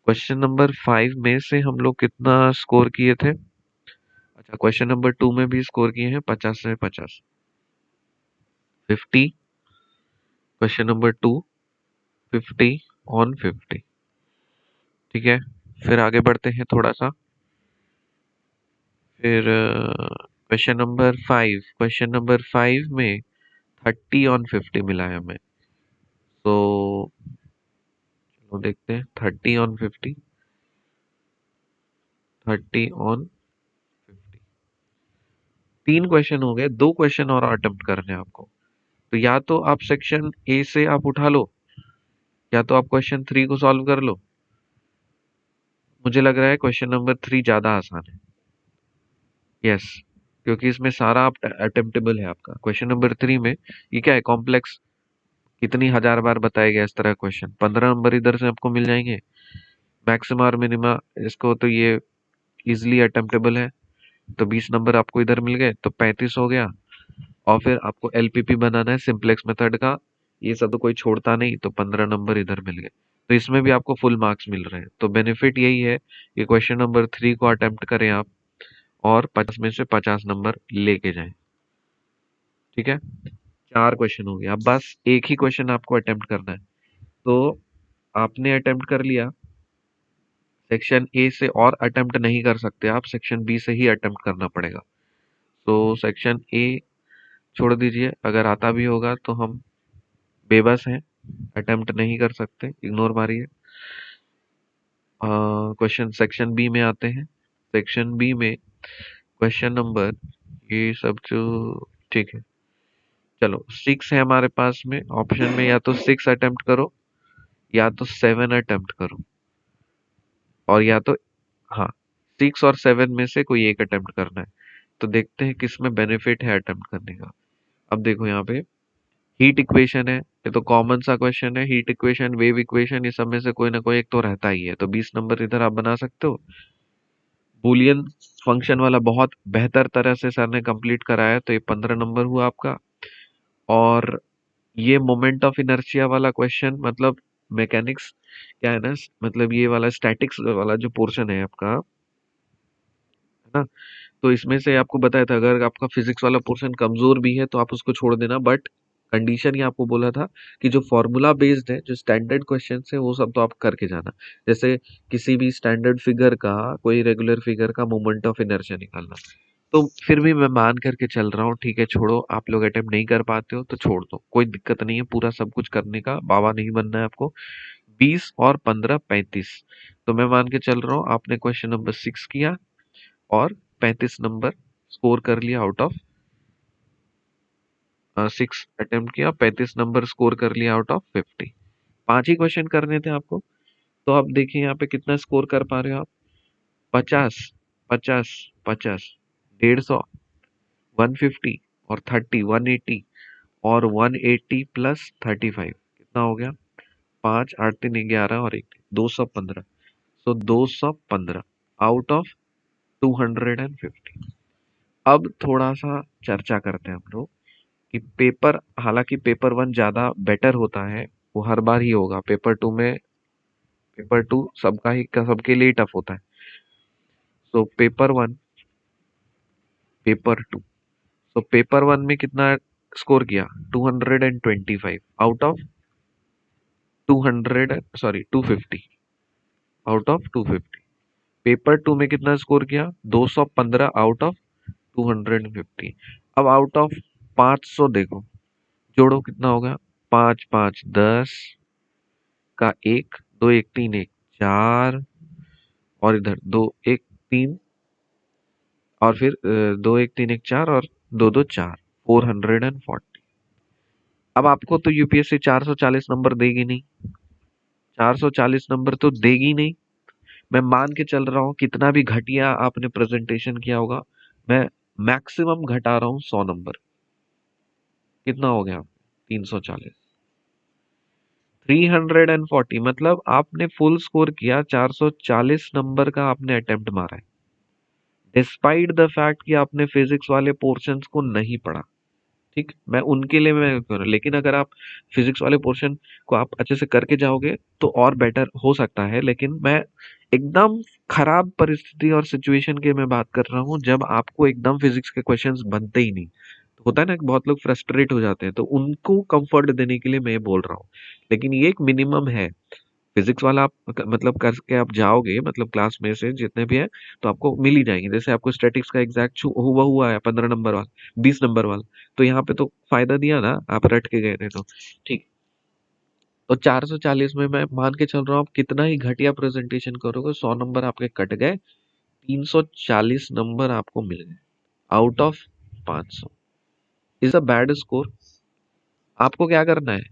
क्वेश्चन नंबर 5 में से हम लोग कितना स्कोर किए थे, अच्छा क्वेश्चन नंबर 2 में भी स्कोर किए हैं 50 में 50, 50। Question number 2, 50 on 50। ठीक है, फिर आगे बढ़ते हैं थोड़ा सा। फिर क्वेश्चन नंबर 5 में 30 on 50 मिला है हमें। तो चलो देखते हैं 30 on 50, 30 on 50, 3 क्वेश्चन हो गए, 2 क्वेश्चन और अटेम्प्ट करने हैं आपको। तो या तो आप सेक्शन ए से आप उठा लो, या तो आप क्वेश्चन 3 को सॉल्व कर लो। मुझे लग रहा है क्वेश्चन नंबर 3 ज्यादा आसान है। यस, क्योंकि इसमें सारा आप अटेम्प्टेबल है आपका। क्वेश्चन नंबर 3 में ये क्या है, कॉम्प्लेक्स, कितनी हजार बार बताया गया इस तरह क्वेश्चन, 15 नंबर इधर से आपको मिल जाएंगे, मैक्सिमा और मिनिमा। इसको तो ये इजिली अटेम्प्टेबल है, तो 20 नंबर आपको इधर मिल गए, तो 35 हो गया। और फिर आपको एलपीपी बनाना है सिंपलेक्स मेथड का, ये सब तो कोई छोड़ता नहीं, तो 15 नंबर इधर मिल गए। तो इसमें भी आपको फुल मार्क्स मिल रहे हैं। तो बेनिफिट यही है कि क्वेश्चन नंबर 3 को अटेम्प्ट करें आप, और 50 में से 50 नंबर लेके जाएं। ठीक है, 4 क्वेश्चन हो गया, अब बस एक ही क्वेश्चन आपको अटेम्प्ट करना है। तो आपने अटेम्प्ट कर लिया, सेक्शन ए से और अटेम्प्ट नहीं कर सकते आप, सेक्शन बी से ही अटेम्प्ट करना पड़ेगा। तो सेक्शन ए छोड़ दीजिए, अगर आता भी होगा तो हम बेबस हैं, अटेम्प्ट नहीं कर सकते, इग्नोर मारिए। क्वेश्चन सेक्शन बी में आते हैं। सेक्शन बी में क्वेश्चन नंबर, ये सब जो, ठीक है, चलो 6 है हमारे पास में ऑप्शन में, या तो 6 अटेम्प्ट करो, या तो 7 अटेम्प्ट करो, और या तो, हाँ, 6 और 7 में से कोई एक अटेम्प्ट करना है। तो देखते हैं किसमें बेनिफिट है अटेम्प्ट करने का। अब देखो यहाँ पे हीट इक्वेशन है, ये तो कॉमन सा क्वेश्चन है। हीट इक्वेशन, वेव इक्वेशन, ये सब में से कोई ना कोई एक तो रहता ही है। तो 20 नंबर इधर आप बना सकते हो। बूलियन फंक्शन वाला बहुत बेहतर तरह से सर ने कंप्लीट कराया, तो ये 15 नंबर हुआ आपका। और ये मोमेंट ऑफ इनर्शिया वाला क्वेश्चन, मतलब मैकेनिक्स क्या है ना, मतलब ये वाला स्टैटिक्स वाला जो पोर्शन है आपका, है ना, तो इसमें से आपको बताया था अगर आपका फिजिक्स वाला पोर्शन कमजोर भी है तो आप उसको छोड़ देना, बट कंडीशन ये आपको बोला था कि जो फॉर्मूला बेस्ड है, जो स्टैंडर्ड क्वेश्चन है, वो सब तो आप करके जाना। जैसे किसी भी स्टैंडर्ड फिगर का, कोई रेगुलर फिगर का मोमेंट ऑफ इनर्शिया निकालना। तो फिर भी मैं मान करके चल रहा हूँ, ठीक है, छोड़ो, आप लोग अटेम्प्ट नहीं कर पाते हो तो छोड़ दो, कोई दिक्कत नहीं है, पूरा सब कुछ करने का बाबा नहीं बनना है आपको। 20 और 15 35, तो मैं मान के चल रहा हूँ आपने क्वेश्चन नंबर 6 किया और 35 नंबर स्कोर कर लिया आउट ऑफ 6 अटेम्प्ट किया, 35 नंबर स्कोर कर लिया आउट ऑफ 50। 5 ही क्वेश्चन करने थे आपको। तो आप देखिए यहाँ पे कितना स्कोर कर पा रहे हो आप, 50, 50, 50, 150, 150 और 30, 180, और 180 + 35 कितना हो गया, 5 8 3 11 और 1 215। सो 215 आउट ऑफ 250। अब थोड़ा सा चर्चा करते हैं हम लोग कि पेपर, हालांकि पेपर 1 ज्यादा बेटर होता है, वो हर बार ही होगा। पेपर 2 सबका ही सबके लिए टफ होता है। So paper 1, paper 2, so paper 1 में कितना स्कोर किया, 225 out of 200, sorry 250, out of 250। Paper 2 में कितना स्कोर किया, 215 आउट ऑफ 250। अब आउट ऑफ 500 देखो, जोड़ो कितना होगा, 5 5 10 का 1, 2 1 3 1 4, और इधर 2 1 3, और फिर 2 1 3 1 4 और 2 2 4, 440। अब आपको तो यूपीएससी 440 नंबर देगी नहीं, 440 नंबर तो देगी नहीं। मैं मान के चल रहा हूँ कितना भी घटिया आपने प्रेजेंटेशन किया होगा, मैं मैक्सिमम घटा रहा हूँ 100 नंबर। कितना हो गया? 340। 340 मतलब आपने फुल स्कोर किया, 440 नंबर का आपने अटेम्प्ट मारा है, डिस्पाइट द फैक्ट कि आपने फिजिक्स वाले पोर्शंस को नहीं पढ़ा। ठीक, मैं उनके लिए मैं कर रहा हूं। लेकिन अगर आप फिजिक्स वाले पोर्शन को आप अच्छे से करके जाओगे तो और बेटर हो सकता है। लेकिन मैं एकदम खराब परिस्थिति और सिचुएशन की मैं बात कर रहा हूँ, जब आपको एकदम फिजिक्स के क्वेश्चंस बनते ही नहीं। तो होता है ना कि बहुत लोग फ्रस्ट्रेट हो जाते हैं, तो उनको कंफर्ट देने के लिए मैं ये बोल रहा हूँ। लेकिन ये एक मिनिमम है। फिजिक्स वाला आप मतलब करके आप जाओगे, मतलब क्लास में से जितने भी है तो आपको मिल ही जाएंगे। जैसे आपको स्टैटिक्स का एग्जैक्ट हुआ है 15 नंबर वाला, 20 नंबर वाला, तो यहाँ पे तो फायदा दिया ना, आप रट के गए थे तो। ठीक। तो 440 में मैं मान के चल रहा हूँ, आप कितना ही घटिया प्रेजेंटेशन करोगे, 100 नंबर आपके कट गए, 340 नंबर आपको मिल गए out of 500। Is a bad score. आपको क्या करना है?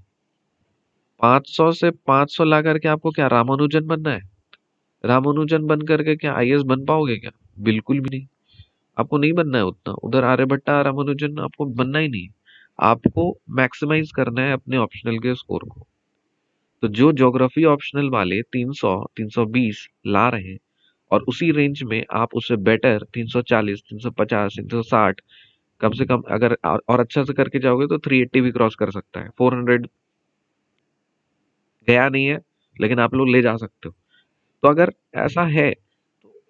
500 से 500 ला करके आपको क्या रामानुजन बनना है? रामानुजन बन करके क्या आईएएस बन पाओगे क्या? बिल्कुल भी नहीं। आपको नहीं बनना है उतना, उधर आर्यभट्टा रामानुजन आपको बनना ही नहीं है। आपको मैक्सिमाइज करना है अपने ऑप्शनल के स्कोर को। तो जो ज्योग्राफी ऑप्शनल वाले 300 320 ला रहे हैं, और उसी रेंज में आप उससे बेटर 340 350 360, कम से कम अगर और अच्छा से करके जाओगे तो 380 भी क्रॉस कर सकता है। 400 गया नहीं है, लेकिन आप लोग ले जा सकते हो। तो अगर ऐसा है,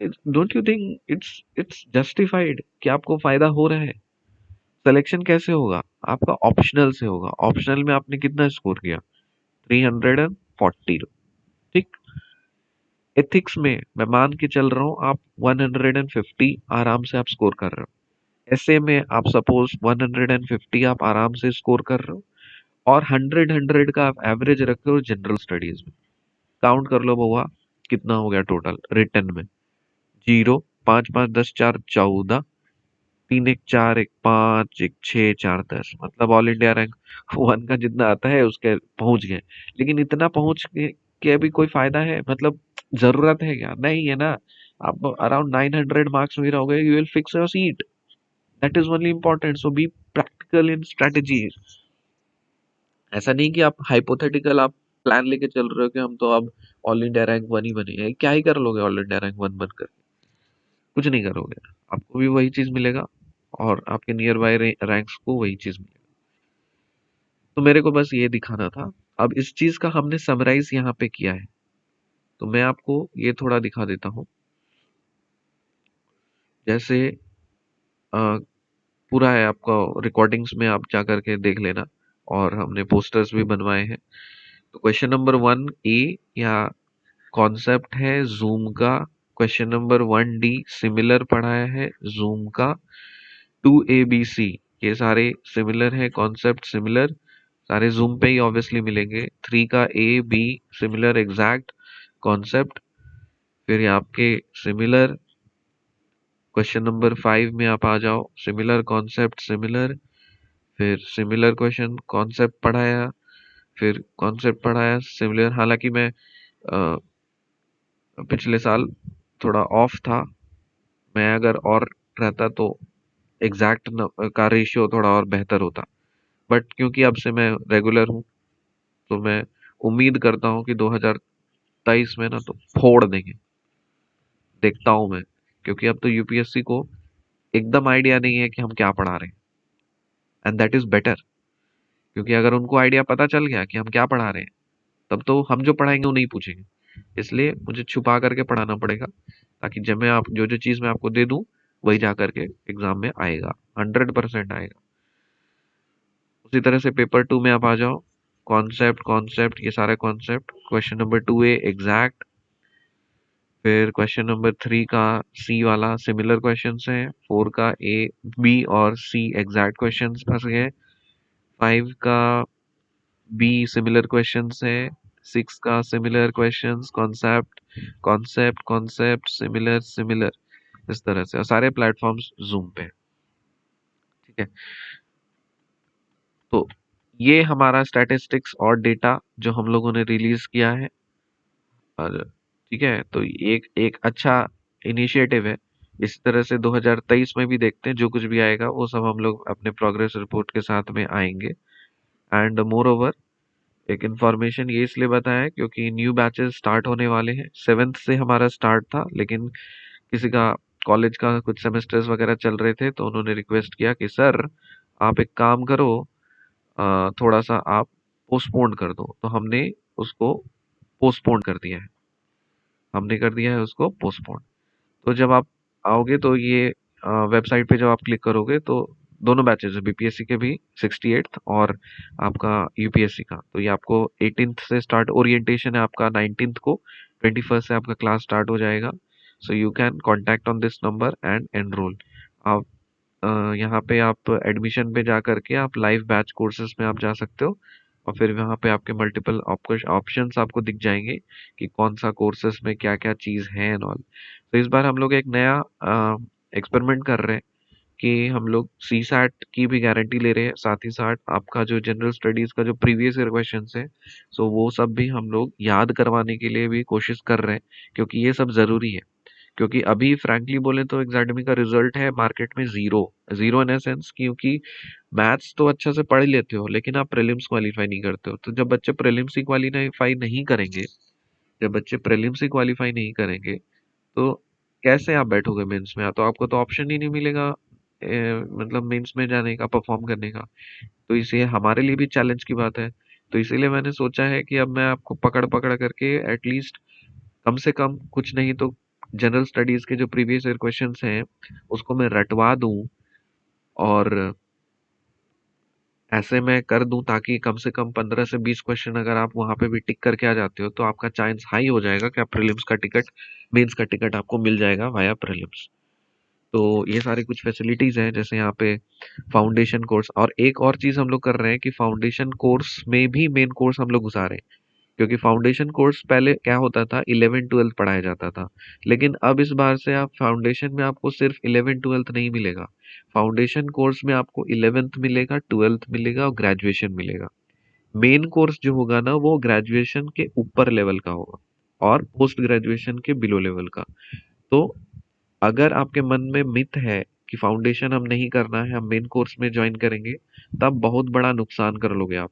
don't you think it's justified कि आपको फायदा हो रहा है? सिलेक्शन कैसे होगा? आपका ऑप्शनल से होगा। ऑप्शनल में आपने कितना स्कोर किया? 340। ठीक। एथिक्स में मैं मान के चल रहा हूँ आप 150 आराम से आप स्कोर कर रहे हो। ऐसे में आप सपोज 150 आप आराम से स्कोर कर रहे हो, और 100 का आप एवरेज रखे हो जनरल स्टडीज में। काउंट कर लो बउआ, कितना हो गया टोटल रिटर्न में? जीरो, 5 5 10 4 14, 3 1 4 1 5 1 6 4 10, मतलब ऑल इंडिया रैंक 1 का जितना आता है उसके पहुंच गए। लेकिन इतना पहुंच के भी कोई फायदा है? मतलब जरूरत है क्या? नहीं है ना। आप अराउंड 900 मार्क्स में रहोगे, you will fix your seat. That is only important. So be practical in strategies. ऐसा नहीं कि आप हाइपोथेटिकल आप प्लान लेके चल रहे हो कि हम तो अब ऑल इंडिया रैंक 1 ही बनेंगे। क्या ही कर लोगे ऑल इंडिया रैंक 1 बनकर? कुछ नहीं करोगे। आपको भी वही चीज मिलेगा, और आपके नियर बाय रैंक्स को वही चीज मिलेगा। तो मेरे को बस ये दिखाना था। अब इस चीज का हमने समराइज यहाँ पे किया है, तो मैं आपको ये थोड़ा दिखा देता हूँ। जैसे पूरा है आपका, रिकॉर्डिंग्स में आप जा करके देख लेना, और हमने पोस्टर्स भी बनवाए हैं। तो क्वेश्चन नंबर 1A या कॉन्सेप्ट है जूम का। क्वेश्चन नंबर 1D सिमिलर पढ़ाया है जूम का। 2ABC ये सारे सिमिलर है, कॉन्सेप्ट सिमिलर, सारे जूम पे ही ऑब्वियसली मिलेंगे। 3 का A B similar exact concept, फिर ये आपके सिमिलर। क्वेश्चन नंबर 5 में आप आ जाओ, सिमिलर कॉन्सेप्ट सिमिलर, फिर सिमिलर क्वेश्चन कॉन्सेप्ट पढ़ाया, फिर कॉन्सेप्ट पढ़ाया सिमिलर। हालांकि मैं पिछले साल थोड़ा ऑफ था, मैं अगर और रहता तो एग्जैक्ट का रेशियो थोड़ा और बेहतर होता। बट क्योंकि अब से मैं रेगुलर हूँ, तो मैं उम्मीद करता हूँ कि 2023 में ना तो फोड़ देंगे। देखता हूँ मैं, क्योंकि अब तो यूपीएससी को एकदम आइडिया नहीं है कि हम क्या पढ़ा रहे हैं, एंड दैट इज बेटर। क्योंकि अगर उनको आइडिया पता चल गया कि हम क्या पढ़ा रहे हैं, तब तो हम जो पढ़ाएंगे वो नहीं पूछेंगे। इसलिए मुझे छुपा करके पढ़ाना पड़ेगा, ताकि जब मैं आप जो जो चीज मैं आपको दे दूं, वही जा करके एग्जाम में आएगा, 100% आएगा। उसी तरह से पेपर 2 में आप आ जाओ, कॉन्सेप्ट कॉन्सेप्ट ये सारे concept. Question number 2A exact, फिर क्वेश्चन नंबर 3 का सी वाला सिमिलर क्वेश्चंस है। 4 का A B और C एग्जैक्ट क्वेश्चंस फंस गए। 5 का बी सिमिलर क्वेश्चंस है। 6 का similar questions concept concept concept similar similar, इस तरह से। और सारे प्लेटफॉर्म्स जूम पे हैं। ठीक है। तो ये हमारा स्टैटिस्टिक्स और डेटा जो हम लोगों ने रिलीज किया है। और ठीक है, तो एक एक अच्छा इनिशिएटिव है। इस तरह से 2023 में भी देखते हैं, जो कुछ भी आएगा वो सब हम लोग अपने प्रोग्रेस रिपोर्ट के साथ में आएंगे। एंड मोर ओवर, एक इन्फॉर्मेशन ये इसलिए बताया है क्योंकि न्यू बैचेस स्टार्ट होने वाले हैं। 7th से हमारा स्टार्ट था, लेकिन किसी का कॉलेज का कुछ सेमेस्टर्स वगैरह चल रहे थे, तो उन्होंने रिक्वेस्ट किया कि सर आप एक काम करो, थोड़ा सा आप पोस्टपोन कर दो। तो हमने उसको पोस्टपोन कर दिया है, हमने कर दिया है उसको पोस्टपोन। तो जब आप आओगे तो ये वेबसाइट पे जब आप क्लिक करोगे तो दोनों बैचेस है, बीपीएससी के भी 68th और आपका यूपीएससी का। तो ये आपको 18th से स्टार्ट, ओरिएंटेशन है आपका 19th को, 21st से आपका क्लास स्टार्ट हो जाएगा। So you can contact on this number and enrol. आप यहाँ पे आप एडमिशन पे जा करके आप लाइव बैच कोर्सेज में आप जा सकते हो, और फिर वहाँ पे आपके मल्टीपल ऑप्शंस आपको दिख जाएंगे कि कौन सा कोर्सेज में क्या क्या चीज़ है एंड ऑल। तो इस बार हम लोग एक नया एक्सपेरिमेंट कर रहे हैं कि हम लोग सी सैट की भी गारंटी ले रहे हैं, साथ ही साथ आपका जो जनरल स्टडीज का जो प्रीवियस ईयर क्वेश्चन है, सो वो सब भी हम लोग याद करवाने के लिए भी कोशिश कर रहे हैं, क्योंकि ये सब ज़रूरी है। क्योंकि अभी फ्रैंकली बोले तो एग्जाडमी का रिजल्ट है मार्केट में जीरो। जीरो इन सेंस, क्योंकि मैथ्स तो अच्छा से पढ़ लेते हो लेकिन आप प्रीलिम्स क्वालीफाई नहीं करते हो। तो जब बच्चे प्रीलिम्स ही क्वालीफाई नहीं करेंगे, जब बच्चे प्रीलिम्स ही क्वालीफाई नहीं करेंगे, तो कैसे आप बैठोगे मेंस में? तो आपको तो ऑप्शन ही नहीं मिलेगा मतलब मेंस में जाने का, परफॉर्म करने का। तो इसे हमारे लिए भी चैलेंज की बात है। तो इसीलिए मैंने सोचा है कि अब मैं आपको पकड़ पकड़ करके एटलीस्ट कम से कम कुछ नहीं तो जनरल स्टडीज के जो प्रीवियस ईयर क्वेश्चंस हैं उसको मैं रटवा दूं, और ऐसे मैं कर दूं ताकि कम से कम 15 से 20 क्वेश्चन अगर आप वहां पे भी टिक करके आ जाते हो तो आपका चांस हाई हो जाएगा कि आप प्रीलिम्स का टिकट, मेंस का टिकट आपको मिल जाएगा वाया प्रीलिम्स। तो ये सारी कुछ फैसिलिटीज हैं, जैसे यहाँ पे फाउंडेशन कोर्स, और एक और चीज हम लोग कर रहे हैं कि फाउंडेशन कोर्स में भी मेन कोर्स हम लोग घुसा रहे हैं। क्योंकि फाउंडेशन कोर्स पहले क्या होता था, 11 12 पढ़ाया जाता था, लेकिन अब इस बार से आप फाउंडेशन में आपको सिर्फ 11 12 नहीं मिलेगा। फाउंडेशन कोर्स में आपको 11th मिलेगा, 12th मिलेगा और ग्रेजुएशन मिलेगा। मेन कोर्स जो होगा ना वो ग्रेजुएशन के ऊपर लेवल का होगा और पोस्ट ग्रेजुएशन के बिलो लेवल का। तो अगर आपके मन में मिथ है कि फाउंडेशन हम नहीं करना है, हम मेन कोर्स में ज्वाइन करेंगे, तब बहुत बड़ा नुकसान कर लोगे आप।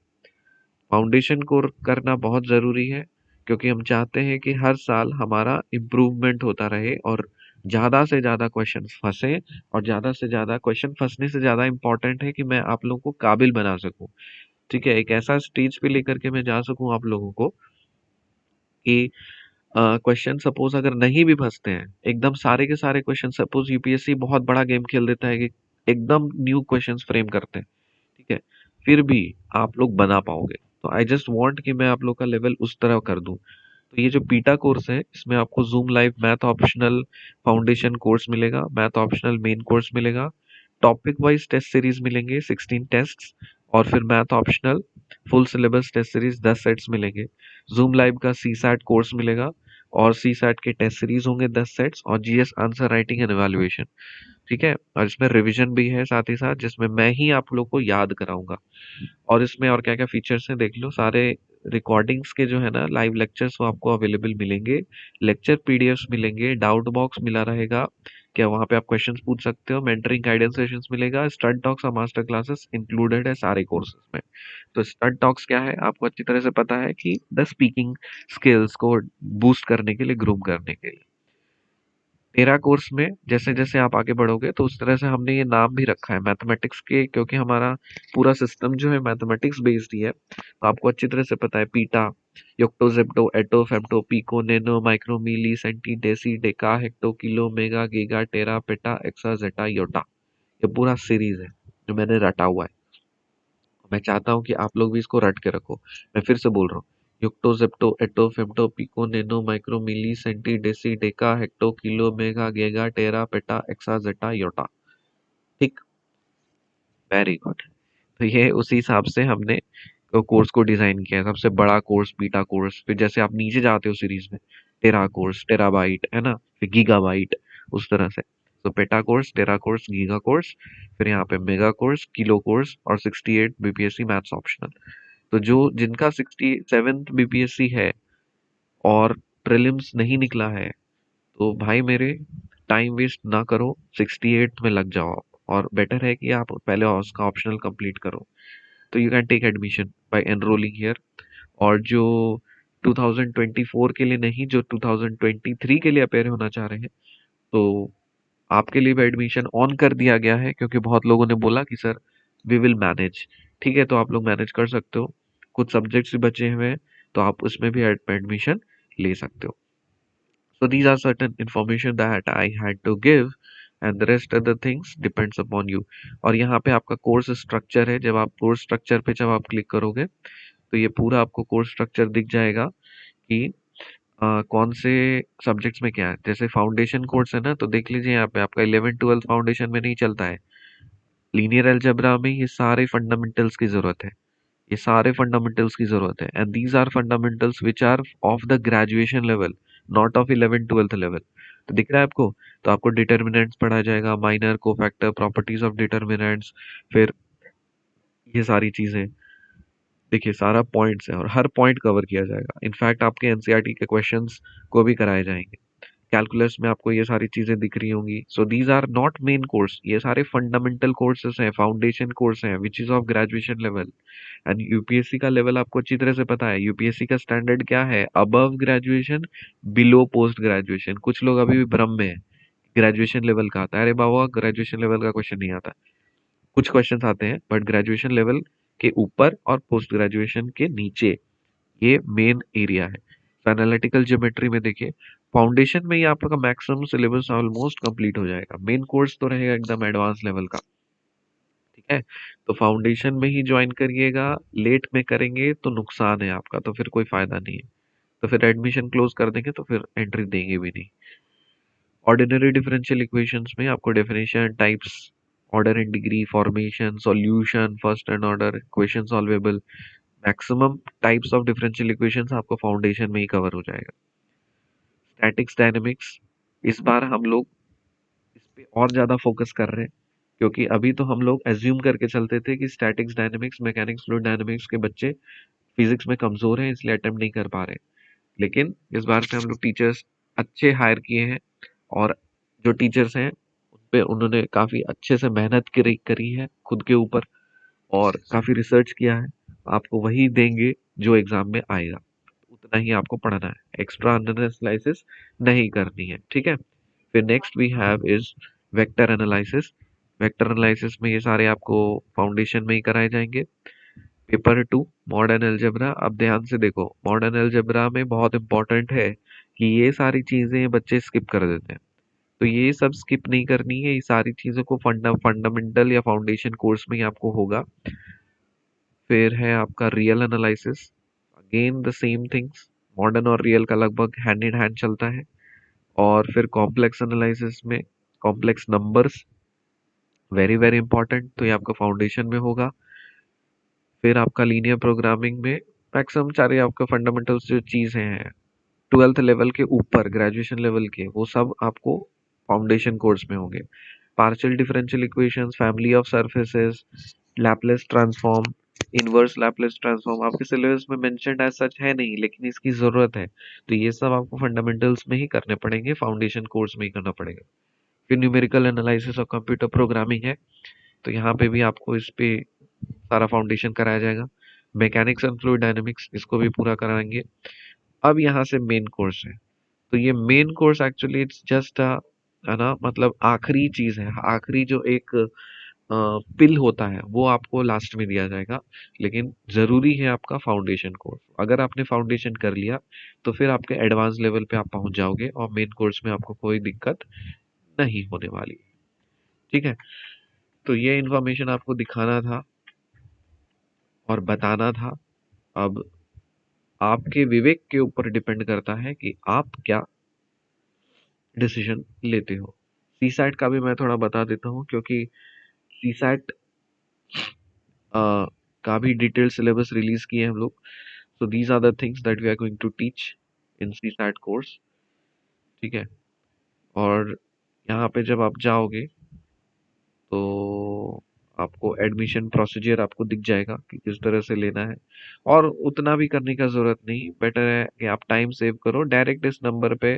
फाउंडेशन कोर्स करना बहुत ज़रूरी है, क्योंकि हम चाहते हैं कि हर साल हमारा इम्प्रूवमेंट होता रहे और ज़्यादा से ज़्यादा क्वेश्चन फंसे, और ज़्यादा से ज़्यादा क्वेश्चन फंसने से ज़्यादा इम्पोर्टेंट है कि मैं आप लोगों को काबिल बना सकूं। ठीक है, एक ऐसा स्टेज पे लेकर के मैं जा सकूं आप लोगों को कि क्वेश्चन सपोज अगर नहीं भी फंसते हैं, एकदम सारे के सारे क्वेश्चन, सपोज यूपीएससी बहुत बड़ा गेम खेल देता है कि एकदम न्यू क्वेश्चंस फ्रेम करते हैं, ठीक है, फिर भी आप लोग बना पाओगे। तो आई जस्ट वांट कि मैं आप लोग का लेवल उस तरह कर दूं। तो ये जो पीटा कोर्स है इसमें आपको zoom live math optional foundation course मिलेगा, मैथ ऑप्शनल मेन कोर्स मिलेगा, टॉपिक वाइज टेस्ट सीरीज मिलेंगे 16 टेस्ट, और फिर math optional full syllabus test series 10 sets मिलेंगे। जूम लाइव का सी सैट कोर्स मिलेगा, और सी सैट के टेस्ट सीरीज होंगे 10 सेट्स, और GS answer writing and evaluation. ठीक है, और इसमें रिवीजन भी है साथ ही साथ, जिसमें मैं ही आप लोग को याद कराऊंगा। और इसमें और क्या क्या फीचर्स हैं देख लो सारे। रिकॉर्डिंग्स के जो है ना लाइव लेक्चर्स, वो आपको अवेलेबल मिलेंगे, लेक्चर पीडीएफ्स मिलेंगे, डाउट बॉक्स मिला रहेगा, क्या वहाँ पे आप क्वेश्चंस पूछ सकते हो, मेंटरिंग गाइडेंस सेशंस मिलेगा, स्टड टॉक्स और मास्टर क्लासेस इंक्लूडेड है सारे कोर्सेज में। तो स्टड टॉक्स क्या है आपको अच्छी तरह से पता है, कि द स्पीकिंग स्किल्स को बूस्ट करने के लिए, ग्रूम करने के लिए। तेरा कोर्स में जैसे जैसे आप आगे बढ़ोगे तो उस तरह से हमने ये नाम भी रखा है मैथमेटिक्स के, क्योंकि हमारा पूरा सिस्टम जो है मैथमेटिक्स बेस्ड ही है। तो आपको अच्छी तरह से पता है पीटा, yocto zepto atto femto pico nano micro milli centi deci deca hecto kilo mega giga tera peta exa zetta yotta, ये पूरा सीरीज है जो मैंने रटा हुआ है। मैं चाहता हूँ कि आप लोग भी इसको रट के रखो। मैं फिर से बोल रहा हूँ, yocto zepto atto femto pico nano micro milli centi deci deca hecto kilo mega giga tera peta exa zetta yotta. ठीक, वेरी गुड। तो ये उसी हिसाब से हमने कोर्स को डिजाइन किया है। सबसे बड़ा कोर्स बीटा कोर्स, फिर जैसे आप नीचे जाते हो सीरीज में, टेरा कोर्स, टेराबाइट है ना, फिर गीगाबाइट, उस तरह से। तो पेटा कोर्स, टेरा कोर्स, गीगा कोर्स, फिर यहाँ पे मेगा कोर्स, किलो कोर्स, और 68 बीपीएससी मैथ्स ऑप्शनल। तो जो जिनका 67th बीपीएससी है और प्रीलिम्स नहीं निकला है तो भाई मेरे टाइम वेस्ट ना करो, 68 में लग जाओ आप, और बेटर है कि आप पहले उसका ऑप्शनल कंप्लीट करो। तो you can take admission by enrolling here. और जो 2024 के लिए नहीं, जो 2023 के लिए अपेयर होना चाह रहे हैं, तो आपके लिए भी एडमिशन ऑन कर दिया गया है, क्योंकि बहुत लोगों ने बोला कि सर वी विल मैनेज। ठीक है, तो आप लोग मैनेज कर सकते हो। कुछ सब्जेक्ट्स भी बचे हुए हैं, तो आप उसमें भी एडमिशन ले सकते हो। So these are certain information that I had to give, and the rest other things depends upon you. और यहाँ पे आपका कोर्स स्ट्रक्चर है। जब आप कोर्स स्ट्रक्चर पे जब आप क्लिक करोगे तो ये पूरा आपको कोर्स स्ट्रक्चर दिख जाएगा कि कौन से सब्जेक्ट्स में क्या है। जैसे फाउंडेशन कोर्स है ना, तो देख लीजिए यहाँ पे आपका 11 12 फाउंडेशन में नहीं चलता है। लीनियर अलजेब्रा में ये सारे फंडामेंटल्स की जरूरत है। ये सारे फंडामेंटल्स की जरूरत है, and these are fundamentals which are of the graduation level, not of 11 12 level. तो दिख रहा है आपको? तो आपको डिटर्मिनेंट्स पढ़ा जाएगा, minor, cofactor, properties of determinants, फिर ये सारी चीजें। देखिए सारा पॉइंट्स है और हर पॉइंट कवर किया जाएगा। इनफैक्ट आपके एनसीईआरटी के क्वेश्चंस को भी कराए जाएंगे। कैलकुलस में आपको ये सारी चीजें दिख रही होंगी। So these are not main course, ये सारे फंडामेंटल कोर्सेज हैं, फाउंडेशन कोर्स हैं, which is of graduation level. And UPSC का लेवल आपको अच्छी तरह से पता है। यूपीएससी का स्टैंडर्ड क्या है? Above graduation, below post graduation. कुछ लोग अभी भी भ्रम में है, ग्रेजुएशन लेवल का आता है। अरे बाबा, ग्रेजुएशन लेवल का क्वेश्चन नहीं आता। कुछ क्वेश्चंस आते हैं, बट ग्रेजुएशन लेवल के ऊपर और पोस्ट ग्रेजुएशन के नीचे ये मेन एरिया है। तो एनालिटिकल ज्योमेट्री में देखिए, फाउंडेशन में ही आपका मैक्सिमम सिलेबस ऑलमोस्ट कंप्लीट हो जाएगा। मेन कोर्स तो रहेगा एकदम एडवांस लेवल का। ठीक है, तो फाउंडेशन में ही ज्वाइन करिएगा। लेट में करेंगे तो नुकसान है आपका, तो फिर कोई फायदा नहीं है। तो फिर एडमिशन क्लोज कर देंगे तो फिर एंट्री देंगे भी नहीं। ऑर्डिनरी डिफरेंशियल इक्वेशंस में आपको definition, types, order and degree, formation, solution, first and order equation solvable, maximum types of differential equations आपको फाउंडेशन में ही कवर हो जाएगा। स्टैटिक्स, डायनेमिक्स, इस बार हम लोग इस पे और ज्यादा फोकस कर रहे हैं, क्योंकि अभी तो हम लोग एज्यूम करके चलते थे कि statics, dynamics, mechanics, fluid dynamics के बच्चे फिजिक्स में कमजोर हैं, इसलिए अटेम्प्ट नहीं कर पा रहे। लेकिन इस बार से हम लोग टीचर्स अच्छे हायर किए हैं, और जो टीचर्स हैं उन पे उन्होंने काफी अच्छे से मेहनत करी है खुद के ऊपर, और काफी रिसर्च किया है। आपको वही देंगे जो एग्जाम में आएगा, उतना ही आपको पढ़ना है, एक्स्ट्रा एनालिसिस नहीं करनी है। ठीक है, फिर next we have is vector analysis. Vector analysis में ये सारे आपको फाउंडेशन में ही कराए जाएंगे। Paper 2, modern algebra. अब ध्यान से देखो, मॉडर्न अलजेब्रा में बहुत इंपॉर्टेंट है कि ये सारी चीजें बच्चे स्किप कर देते हैं। तो ये सब स्किप नहीं करनी है, ये सारी चीजों को फंडामेंटल या फाउंडेशन कोर्स में ही आपको होगा। फिर है आपका real analysis, again the same things, modern और रियल का लगभग हैंड इन हैंड चलता है। और फिर कॉम्प्लेक्स एनालिसिस में complex numbers, very very important, तो ये आपका फाउंडेशन में होगा। फिर आपका लीनियर प्रोग्रामिंग में मैक्सिमम सारे आपका फंडामेंटल्स जो चीजें हैं 12th लेवल के ऊपर, ग्रेजुएशन लेवल के, वो सब आपको फाउंडेशन कोर्स में होंगे। Partial differential equations, family of surfaces, Laplace transform, inverse Laplace transform आपके सिलेबस में मेंशन्ड एज सच है नहीं, लेकिन इसकी जरूरत है। तो ये सब आपको फंडामेंटल्स में ही करने पड़ेंगे, फाउंडेशन कोर्स में ही करना पड़ेगा। फिर न्यूमेरिकल एनालिसिस और कंप्यूटर प्रोग्रामिंग है, तो यहाँ पे भी आपको इस पे सारा फाउंडेशन कराया जाएगा। मैकेनिक्स एंड फ्लूइड डायनेमिक्स, इसको भी पूरा कराएंगे। अब यहाँ से मेन कोर्स है। तो ये main course actually it's just है ना, मतलब आखिरी चीज है, आखिरी जो एक पिल होता है वो आपको लास्ट में दिया जाएगा। लेकिन जरूरी है आपका फाउंडेशन कोर्स। अगर आपने फाउंडेशन कर लिया तो फिर आपके एडवांस लेवल पे आप पहुंच जाओगे, और मेन कोर्स में आपको कोई दिक्कत नहीं होने वाली। ठीक है, तो ये इन्फॉर्मेशन आपको दिखाना था और बताना था। अब आपके विवेक के ऊपर डिपेंड करता है कि आप क्या डिसीजन लेते हो। सी सैट का भी मैं थोड़ा बता देता हूँ, क्योंकि सी सैट का भी डिटेल सिलेबस रिलीज किए हम लोग। So these are the things that we are going to teach in CSAT course. ठीक है, और यहाँ पे जब आप जाओगे तो आपको एडमिशन प्रोसीजर आपको दिख जाएगा कि किस तरह से लेना है। और उतना भी करने का ज़रूरत नहीं, बेटर है कि आप टाइम सेव करो, डायरेक्ट इस नंबर पे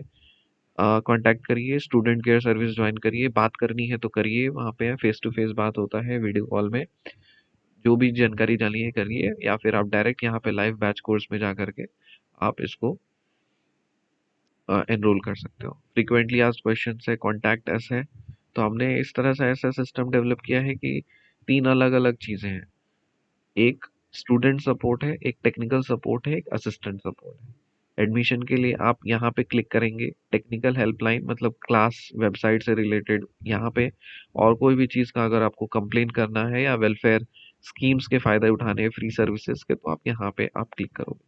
कांटेक्ट करिए, स्टूडेंट केयर सर्विस ज्वाइन करिए, बात करनी है तो करिए, वहाँ पे फेस टू फेस बात होता है वीडियो कॉल में, जो भी जानकारी डाली है करिए, या फिर आप डायरेक्ट यहाँ पे लाइव बैच कोर्स में जा करके आप इसको एनरोल कर सकते हो। फ्रीक्वेंटली आस्क्ड क्वेश्चन है, कॉन्टैक्ट अस है, तो हमने इस तरह से ऐसा सिस्टम डेवलप किया है कि 3 अलग-अलग चीज़ें हैं। एक स्टूडेंट सपोर्ट है, एक टेक्निकल सपोर्ट है, एक असिस्टेंट सपोर्ट है। एडमिशन के लिए आप यहाँ पे क्लिक करेंगे, टेक्निकल हेल्पलाइन मतलब क्लास वेबसाइट से रिलेटेड यहाँ पे, और कोई भी चीज़ का अगर आपको कंप्लेन करना है या वेलफेयर स्कीम्स के फ़ायदे उठाने हैं फ्री सर्विसेज के, तो आप यहाँ पे आप क्लिक करोगे।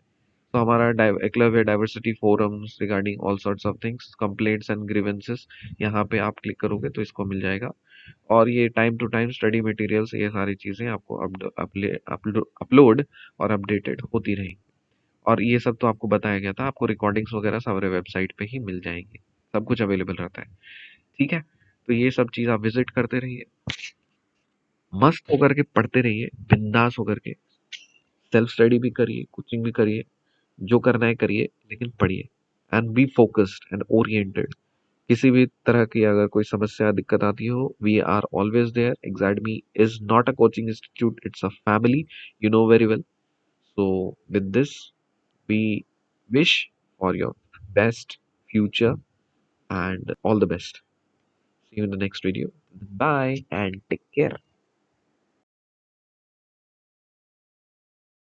तो हमारा Eklavya diversity forums regarding all sorts of things, complaints and grievances, यहाँ पे आप क्लिक करोगे तो इसको मिल जाएगा। और ये time to time study materials, ये सारी चीज़ें आपको अपलोड और अपडेटेड होती रहेंगी। और ये सब तो आपको बताया गया था, आपको रिकॉर्डिंग्स वगैरह सब हमारे वेबसाइट पे ही मिल जाएंगे, सब कुछ अवेलेबल रहता है। ठीक है, तो ये सब चीज़ आप विजिट करते रहिए, मस्त होकर के पढ़ते रहिए, बिंदास होकर के, सेल्फ स्टडी भी करिए, कोचिंग भी करिए, जो करना है करिए, लेकिन पढ़िए and be focused and oriented. किसी भी तरह की अगर कोई समस्या दिक्कत आती हो, we are always there. Academy is not a coaching institute, it's a family, you know very well. So with this we wish for your best future and all the best. See you in the next video. Bye and take care.